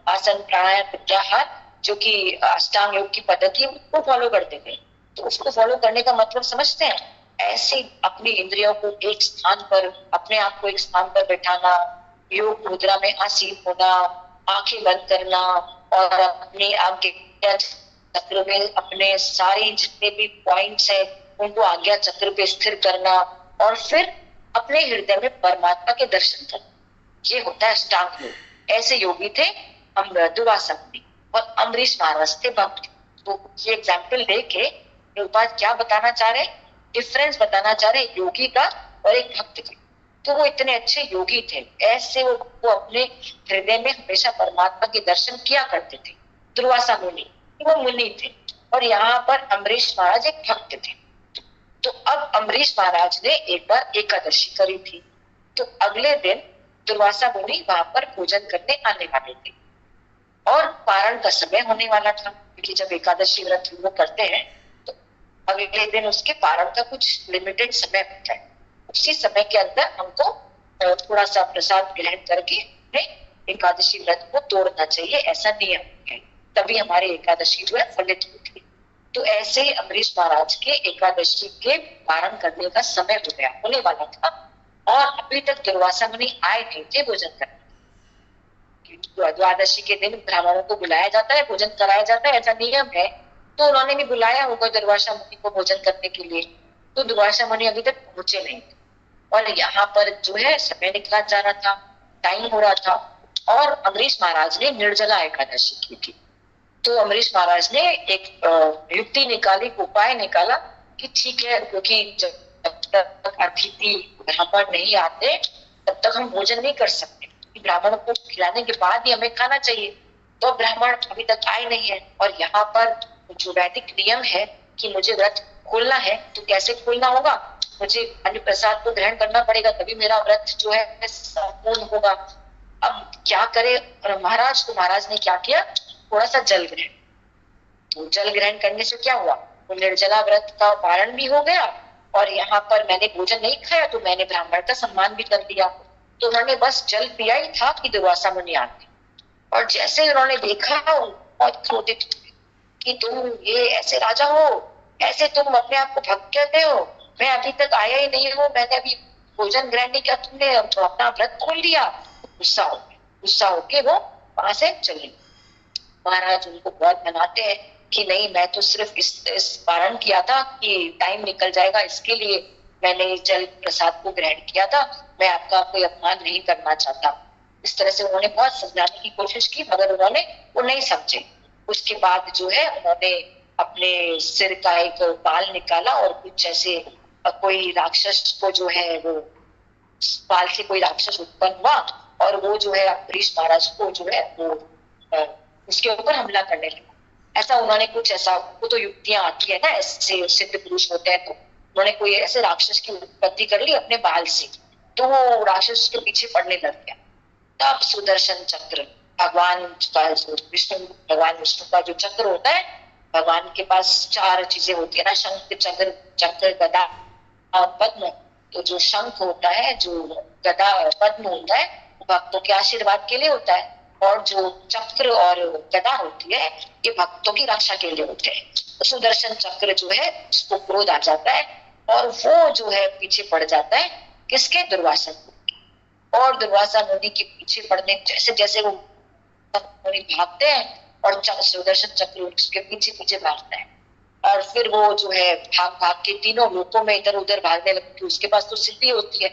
आसन प्राणायाम प्रत्याहार जो कि अष्टांग योग की पद्धति उसको फॉलो करते थे। तो उसको फॉलो करने का मतलब समझते हैं, ऐसे अपनी इंद्रियों को एक स्थान पर, अपने आप को एक स्थान पर बैठाना, योग मुद्रा में आसीन होना, आंखें बंद करना और अपने आज्ञा चक्र में अपने सारे जितने भी पॉइंट्स है उनको आज्ञा चक्र पे स्थिर करना और फिर अपने हृदय में परमात्मा के दर्शन करना, ये होता है अष्टांग योग। ऐसे योगी थे हम दुर्वासा मुनि और अम्बरीश महाराज थे भक्त। तो ये एग्जाम्पल देके बात क्या बताना चाह रहे, डिफरेंस बताना चाह रहे योगी का और एक भक्त का। तो वो इतने अच्छे योगी थे, ऐसे वो अपने हृदय में हमेशा परमात्मा के दर्शन किया करते थे। दुर्वासा मुनि वो मुनि थे और यहाँ पर अम्बरीश महाराज एक भक्त थे। तो अब अम्बरीश महाराज ने एक बार एकादशी करी थी, तो अगले दिन दुर्वासा मुनि वहां पर भोजन करने आने वाले थे और पारण का समय होने वाला था, क्योंकि जब एकादशी व्रत वो करते हैं तो अगले दिन उसके पारण का कुछ लिमिटेड समय होता है। उसी समय के अंदर हमको थोड़ा सा प्रसाद ग्रहण करके एकादशी व्रत को तोड़ना चाहिए, ऐसा नियम है, तभी हमारी एकादशी जो है फलित होती है। तो ऐसे ही अम्बरीश महाराज के एकादशी के पारण करने का समय हो गया, होने वाला था, और अभी तक दुर्वासा मुनि आए नहीं थे भोजन करने। द्वादशी के दिन ब्राह्मणों को बुलाया जाता है, भोजन कराया जाता है, ऐसा नियम है। तो उन्होंने भी बुलाया होगा दुर्वासा मुनि को भोजन करने के लिए, तो दुर्वासा मुनि अभी तक पहुंचे नहीं थे, और यहाँ पर जो है समय निकला जा रहा था, टाइम हो रहा था, और अम्बरीश महाराज ने निर्जला एकादशी की थी। तो अम्बरीश महाराज ने एक युक्ति निकाली, उपाय निकाला कि ठीक है, क्योंकि जब तक अतिथि यहाँ पर नहीं आते तब तक हम भोजन नहीं कर सकते, ब्राह्मण को खिलाने के बाद ही हमें खाना चाहिए। तो ब्राह्मण अभी तक आए नहीं है, और यहाँ पर जो वैदिक नियम है कि मुझे व्रत खोलना है, तो कैसे खोलना होगा, मुझे अन्न प्रसाद को ग्रहण करना पड़ेगा, तभी मेरा व्रत जो है संपूर्ण होगा। अब क्या करे महाराज, तो महाराज ने क्या किया, थोड़ा सा जल ग्रहण। तो जल ग्रहण करने से क्या हुआ, तो निर्जला व्रत का पारण भी हो गया, और यहाँ पर मैंने भोजन नहीं खाया तो मैंने ब्राह्मण का सम्मान भी कर दिया। तो उन्होंने बस जल पिया ही था कि दुर्वासा मुनि आते, और जैसे उन्होंने देखा बहुत क्रोधित कि तुम ये ऐसे राजा हो, ऐसे तुम अपने आप को भक्त कहते हो, मैं अभी तक आया ही नहीं हूँ, मैंने अभी भोजन ग्रहण नहीं किया, तुमने अपना व्रत खोल लिया। गुस्सा होके वो वहां से चले। महाराज उनको बहुत मनाते हैं कि नहीं, मैं तो सिर्फ इस पारण किया था कि टाइम निकल जाएगा, इसके लिए मैंने जल प्रसाद को ग्रहण किया था, मैं आपका कोई अपमान नहीं करना चाहता। इस तरह से उन्होंने बहुत समझाने की कोशिश की, मगर वो नहीं समझे। उसके बाद जो है उन्होंने अपने सिर का एक बाल निकाला, और कुछ ऐसे कोई राक्षस को जो है वो बाल से कोई राक्षस उत्पन्न हुआ, और वो जो है अम्बरीश महाराज को जो है वो उसके ऊपर हमला करने लगा। ऐसा उन्होंने कुछ ऐसा, वो तो युक्तियां आती है ना, ऐसे सिद्ध पुरुष होते हैं, तो उन्होंने कोई ऐसे राक्षस की उत्पत्ति कर ली अपने बाल से, तो वो राक्षस के पीछे पड़ने लग गया। तब सुदर्शन चक्र, भगवान विष्णु का जो चक्र होता है, भगवान के पास 4 चीजें होती है ना, शंख चक्र गदा और पद्म। तो जो शंख होता है, जो गदा पद्म होता है, भक्तों के आशीर्वाद के लिए होता है, और जो चक्र और गदा होती है, ये भक्तों की रक्षा के लिए होते हैं। तो सुदर्शन चक्र जो है उसको क्रोध आ जाता है, और वो जो है पीछे पड़ जाता है किसके, दुर्वासा मुनि। और दुर्वासा मुनि के पीछे पड़ने जैसे जैसे वो मुनि भागते हैं, और सुदर्शन चक्र उसके पीछे पीछे भागता है, और फिर वो जो है भाग भाग के तीनों लोकों में इधर उधर भागने लगती है, उसके पास तो सिद्धि होती है।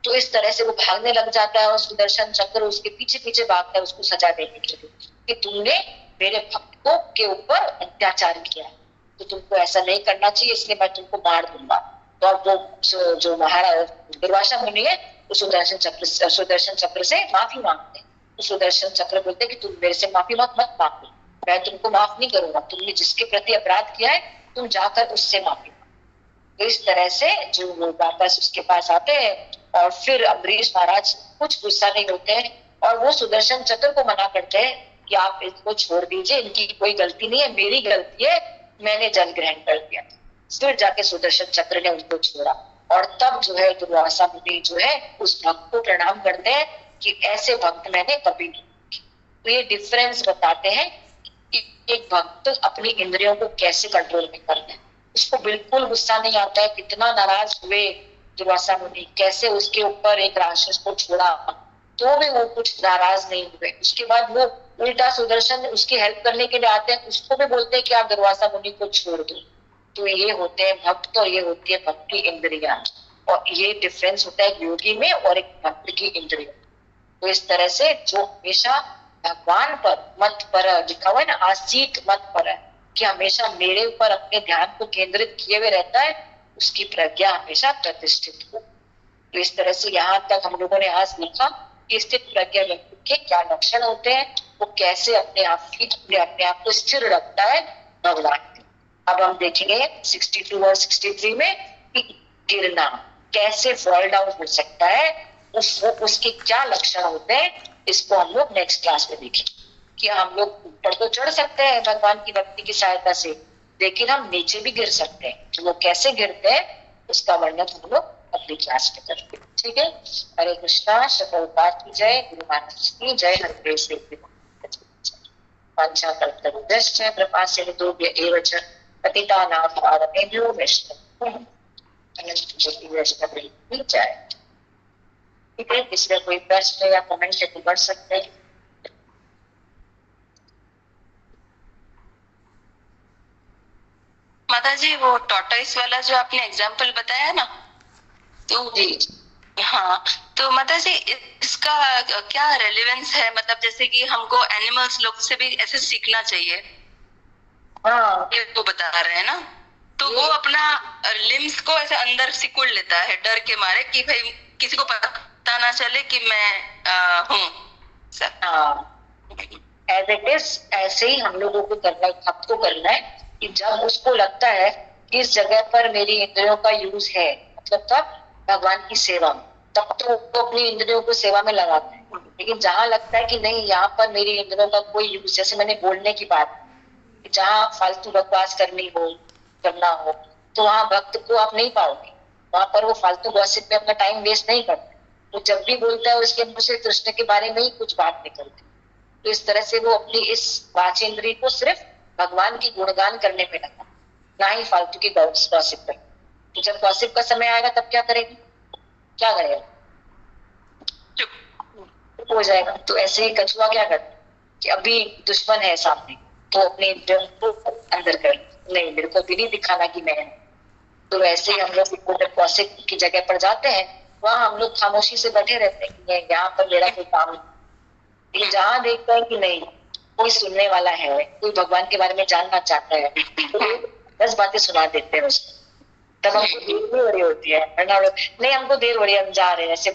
तो इस तरह से वो भागने लग जाता है, और सुदर्शन चक्र उसके पीछे पीछे भागता है उसको सजा देने के लिए कि तुमने मेरे भक्तों के ऊपर अत्याचार किया, तो तुमको ऐसा नहीं करना चाहिए, इसलिए मैं तुमको मार दूंगा। तो अब वो जो महाराज दुर्वासा मुनि है, वो सुदर्शन चक्र से माफी मांगते हैं। तो सुदर्शन चक्र बोलते हैं कि तुम मेरे से माफी मत मांगो, मैं तुमको माफ नहीं करूंगा, तुमने जिसके प्रति अपराध किया है तुम जाकर उससे माफी मांगो। तो इस तरह से जो वापस उसके पास आते हैं, और फिर अम्बरीश महाराज कुछ गुस्सा नहीं होते हैं, और वो सुदर्शन चक्र को मना करते हैं कि आप इसको छोड़ दीजिए, इनकी कोई गलती नहीं है, मेरी गलती है, मैंने जल ग्रहण कर दिया। फिर जाके सुदर्शन चक्र ने उनको छोड़ा, और तब जो है दुर्वासा मुनि जो है उस भक्त को प्रणाम करते हैं कि ऐसे भक्त मैंने कभी नहीं देखे। तो ये डिफरेंस बताते हैं कि एक भक्त अपनी इंद्रियों को कैसे कंट्रोल में करते हैं। उसको बिल्कुल गुस्सा नहीं आता है, कितना नाराज हुए दुर्वासा मुनि, कैसे उसके ऊपर एक राक्षस को छोड़ा, तो भी वो कुछ नाराज नहीं हुए। उसके बाद वो उल्टा सुदर्शन उसकी हेल्प करने के लिए आते हैं, उसको भी बोलते हैं कि आप दुर्वासा मुनि को छोड़ दो। तो ये होते हैं भक्त, और ये होती है भक्ति इंद्रिया, और ये डिफरेंस होता है योगी में और एक भक्त की इंद्रिया। तो इस तरह से जो हमेशा भगवान पर मत पर लिखा हुआ है ना, आसीत मत पर, कि हमेशा मेरे ऊपर अपने ध्यान को केंद्रित किए हुए रहता है, उसकी प्रज्ञा हमेशा प्रतिष्ठित हो। तो इस तरह से यहाँ तक हम लोगों ने आज लिखा कि स्थित प्रज्ञा व्यक्ति के क्या लक्षण होते हैं, वो कैसे अपने आप को स्थिर रखता है भगवान। अब हम देखेंगे 62 और 63 में कि गिरना कैसे फॉल डाउन हो सकता है, उसके क्या लक्षण होते हैं, इसको हम लोग नेक्स्ट क्लास में देखेंगे। कि हम लोग ऊपर तो चढ़ सकते हैं भगवान की भक्ति की सहायता से, लेकिन हम नीचे भी गिर सकते हैं। तो वो कैसे गिरते हैं उसका वर्णन हम लोग अगली क्लास में करते हैं, ठीक है। हरे कृष्णा, श्री प्रभुपाद की जय, गुरु महाराज की जय, हरिदेव देव की वाञ्छाकल्पतरुभ्यश्च कृपा सिन्धुभ्य एव च पतितानां पावनेभ्यो वैष्णवेभ्यो वैष्णवेभ्यो की जय। ठीक है, किसी का कोई प्रश्न या कमेंट है तो कर सकते हैं। माता जी वो टॉर्टोइस वाला जो आपने एग्जाम्पल बताया ना, तो जी हाँ, तो माता जी इसका क्या रेलेवेंस है? मतलब जैसे कि हमको एनिमल्स लोग से भी ऐसे सीखना चाहिए, हाँ ये वो बता रहे हैं ना, तो वो अपना लिम्स को ऐसे अंदर सिकुड़ लेता है डर के मारे कि भाई किसी को पता ना चले कि मैं हूँ सर। हाँ, एज इट इज ऐसे ही हम लोगों को करना है, आपको करना है कि जब उसको लगता है कि इस जगह पर मेरी इंद्रियों का यूज है, मतलब तब भगवान की सेवा में, तब तो वो अपनी इंद्रियों को सेवा में लगाता है। लेकिन जहां लगता है कि नहीं यहाँ पर मेरी इंद्रियों का कोई यूज, जैसे मैंने बोलने की बात, जहाँ फालतू बकवास करना हो, तो वहां भक्त को आप नहीं पाओगे। वहां पर वो फालतू गॉसिप में अपना टाइम वेस्ट नहीं करता। वो जब भी बोलता है उसके मुंह से कृष्ण के बारे में ही कुछ बात निकलती। तो इस तरह से वो अपनी इस वाचेंद्री को सिर्फ भगवान की गुणगान करने पे लगा, ना ही फालतू की गॉसिप पर। तो जब गॉसिप का समय आएगा तब क्या करेगी, क्या करेगा, चुप हो जाएगा। तो ऐसे ही कछुआ क्या करता कि अभी दुश्मन है सामने, तो अपने इंद्रियों को अंदर कर, नहीं मेरे को भी नहीं दिखाना कि मैं। तो वैसे ही हम लोग जब गॉसिप की जगह पर जाते हैं, वहां हम लोग खामोशी से बैठे रहते हैं, यहाँ पर मेरा कोई काम नहीं। लेकिन जहां देखता है कि नहीं कोई सुनने वाला है, कोई भगवान के बारे में जानना चाहता है, तो 10 बातें सुना देते हैं उसको। तब हमको देर नहीं हो रही होती है, नहीं हमको देर हो रही है, हम जा रहे हैं ऐसे।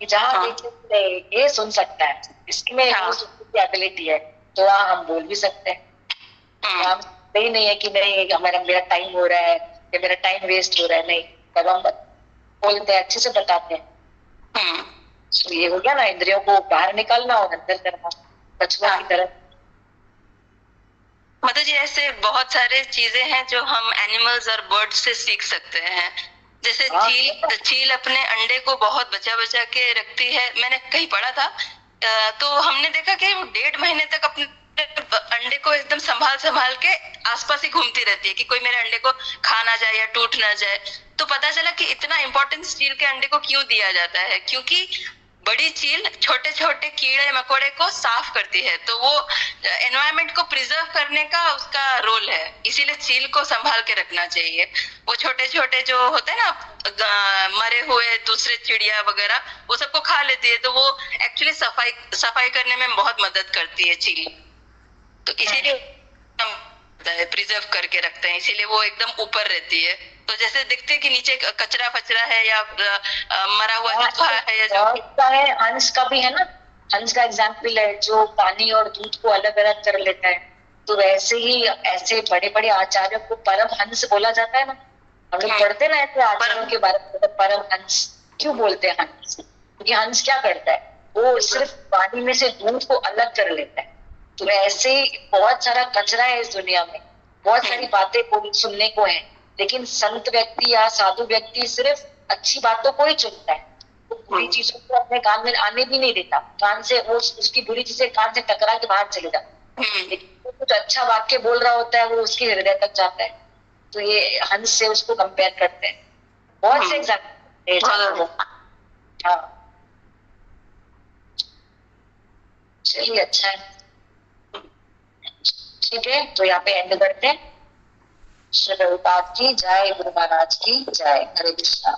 जहाँ देखते ये सुन सकता है, इसमें एबिलिटी है, तो वहाँ हम बोल भी सकते हैं। हम सही नहीं है कि नहीं मेरा टाइम हो रहा है या मेरा टाइम वेस्ट हो रहा है, नहीं, तब हम बोलते हैं, अच्छे से बताते हैं। तो ये हो गया ना, इंद्रियों को बाहर निकालना और अंदर करना, कछुआ की तरह। मतलब जी ऐसे बहुत सारे चीजें हैं जो हम एनिमल्स और बर्ड्स से सीख सकते हैं। जैसे चील अपने अंडे को बहुत बचा बचा के रखती है। मैंने कहीं पढ़ा था, तो हमने देखा कि वो 1.5 महीने तक अपने अंडे को एकदम संभाल के आसपास ही घूमती रहती है कि कोई मेरे अंडे को खा ना जाए या टूट ना जाए। तो पता चला कि इतना इम्पोर्टेंस चील के अंडे को क्यों दिया जाता है, क्योंकि बड़ी चील छोटे छोटे कीड़े मकोड़े को साफ करती है, तो वो एनवायरनमेंट को प्रिजर्व करने का उसका रोल है। इसीलिए चील को संभाल के रखना चाहिए। वो छोटे छोटे जो होते हैं ना मरे हुए दूसरे चिड़िया वगैरह, वो सबको खा लेती है, तो वो एक्चुअली सफाई करने में बहुत मदद करती है चील। तो इसीलिए हम प्रिजर्व करके रखते हैं, इसीलिए वो एकदम ऊपर रहती है। तो जैसे दिखते कि नीचे कचरा फचरा है या मरा हुआ चूहा है या जो है, हंस का भी है ना, हंस का एग्जाम्पल है जो पानी और दूध को अलग अलग कर लेता है। तो वैसे ही ऐसे बड़े बड़े आचार्यों को परम हंस बोला जाता है ना। हम लोग पढ़ते ना ऐसे आचार्यों के बारे में, परम हंस क्यों बोलते हैं हंस, क्योंकि हंस क्या करता है, वो सिर्फ पानी में से दूध को अलग कर लेता है। तो ऐसे ही बहुत सारा कचरा है इस दुनिया में, बहुत सारी बातें सुनने को है, लेकिन संत व्यक्ति या साधु व्यक्ति सिर्फ अच्छी बातों को ही चुनता है। वो बुरी चीजों को अपने कान में आने भी नहीं देता, कान से वो उसकी बुरी चीजें कान से टकरा के बाहर चले जाता। लेकिन वो कुछ अच्छा वाक्य बोल रहा होता है, वो उसके हृदय तक जाता है। तो ये हंस से उसको कंपेयर करते हैं। बहुत से एग्जाम्पल। हाँ चलिए, अच्छा है, ठीक है, तो यहाँ पे एंड करते हैं। श्री प्रभुपाद की जय, गुरु महाराज की जय, हरे कृष्णा।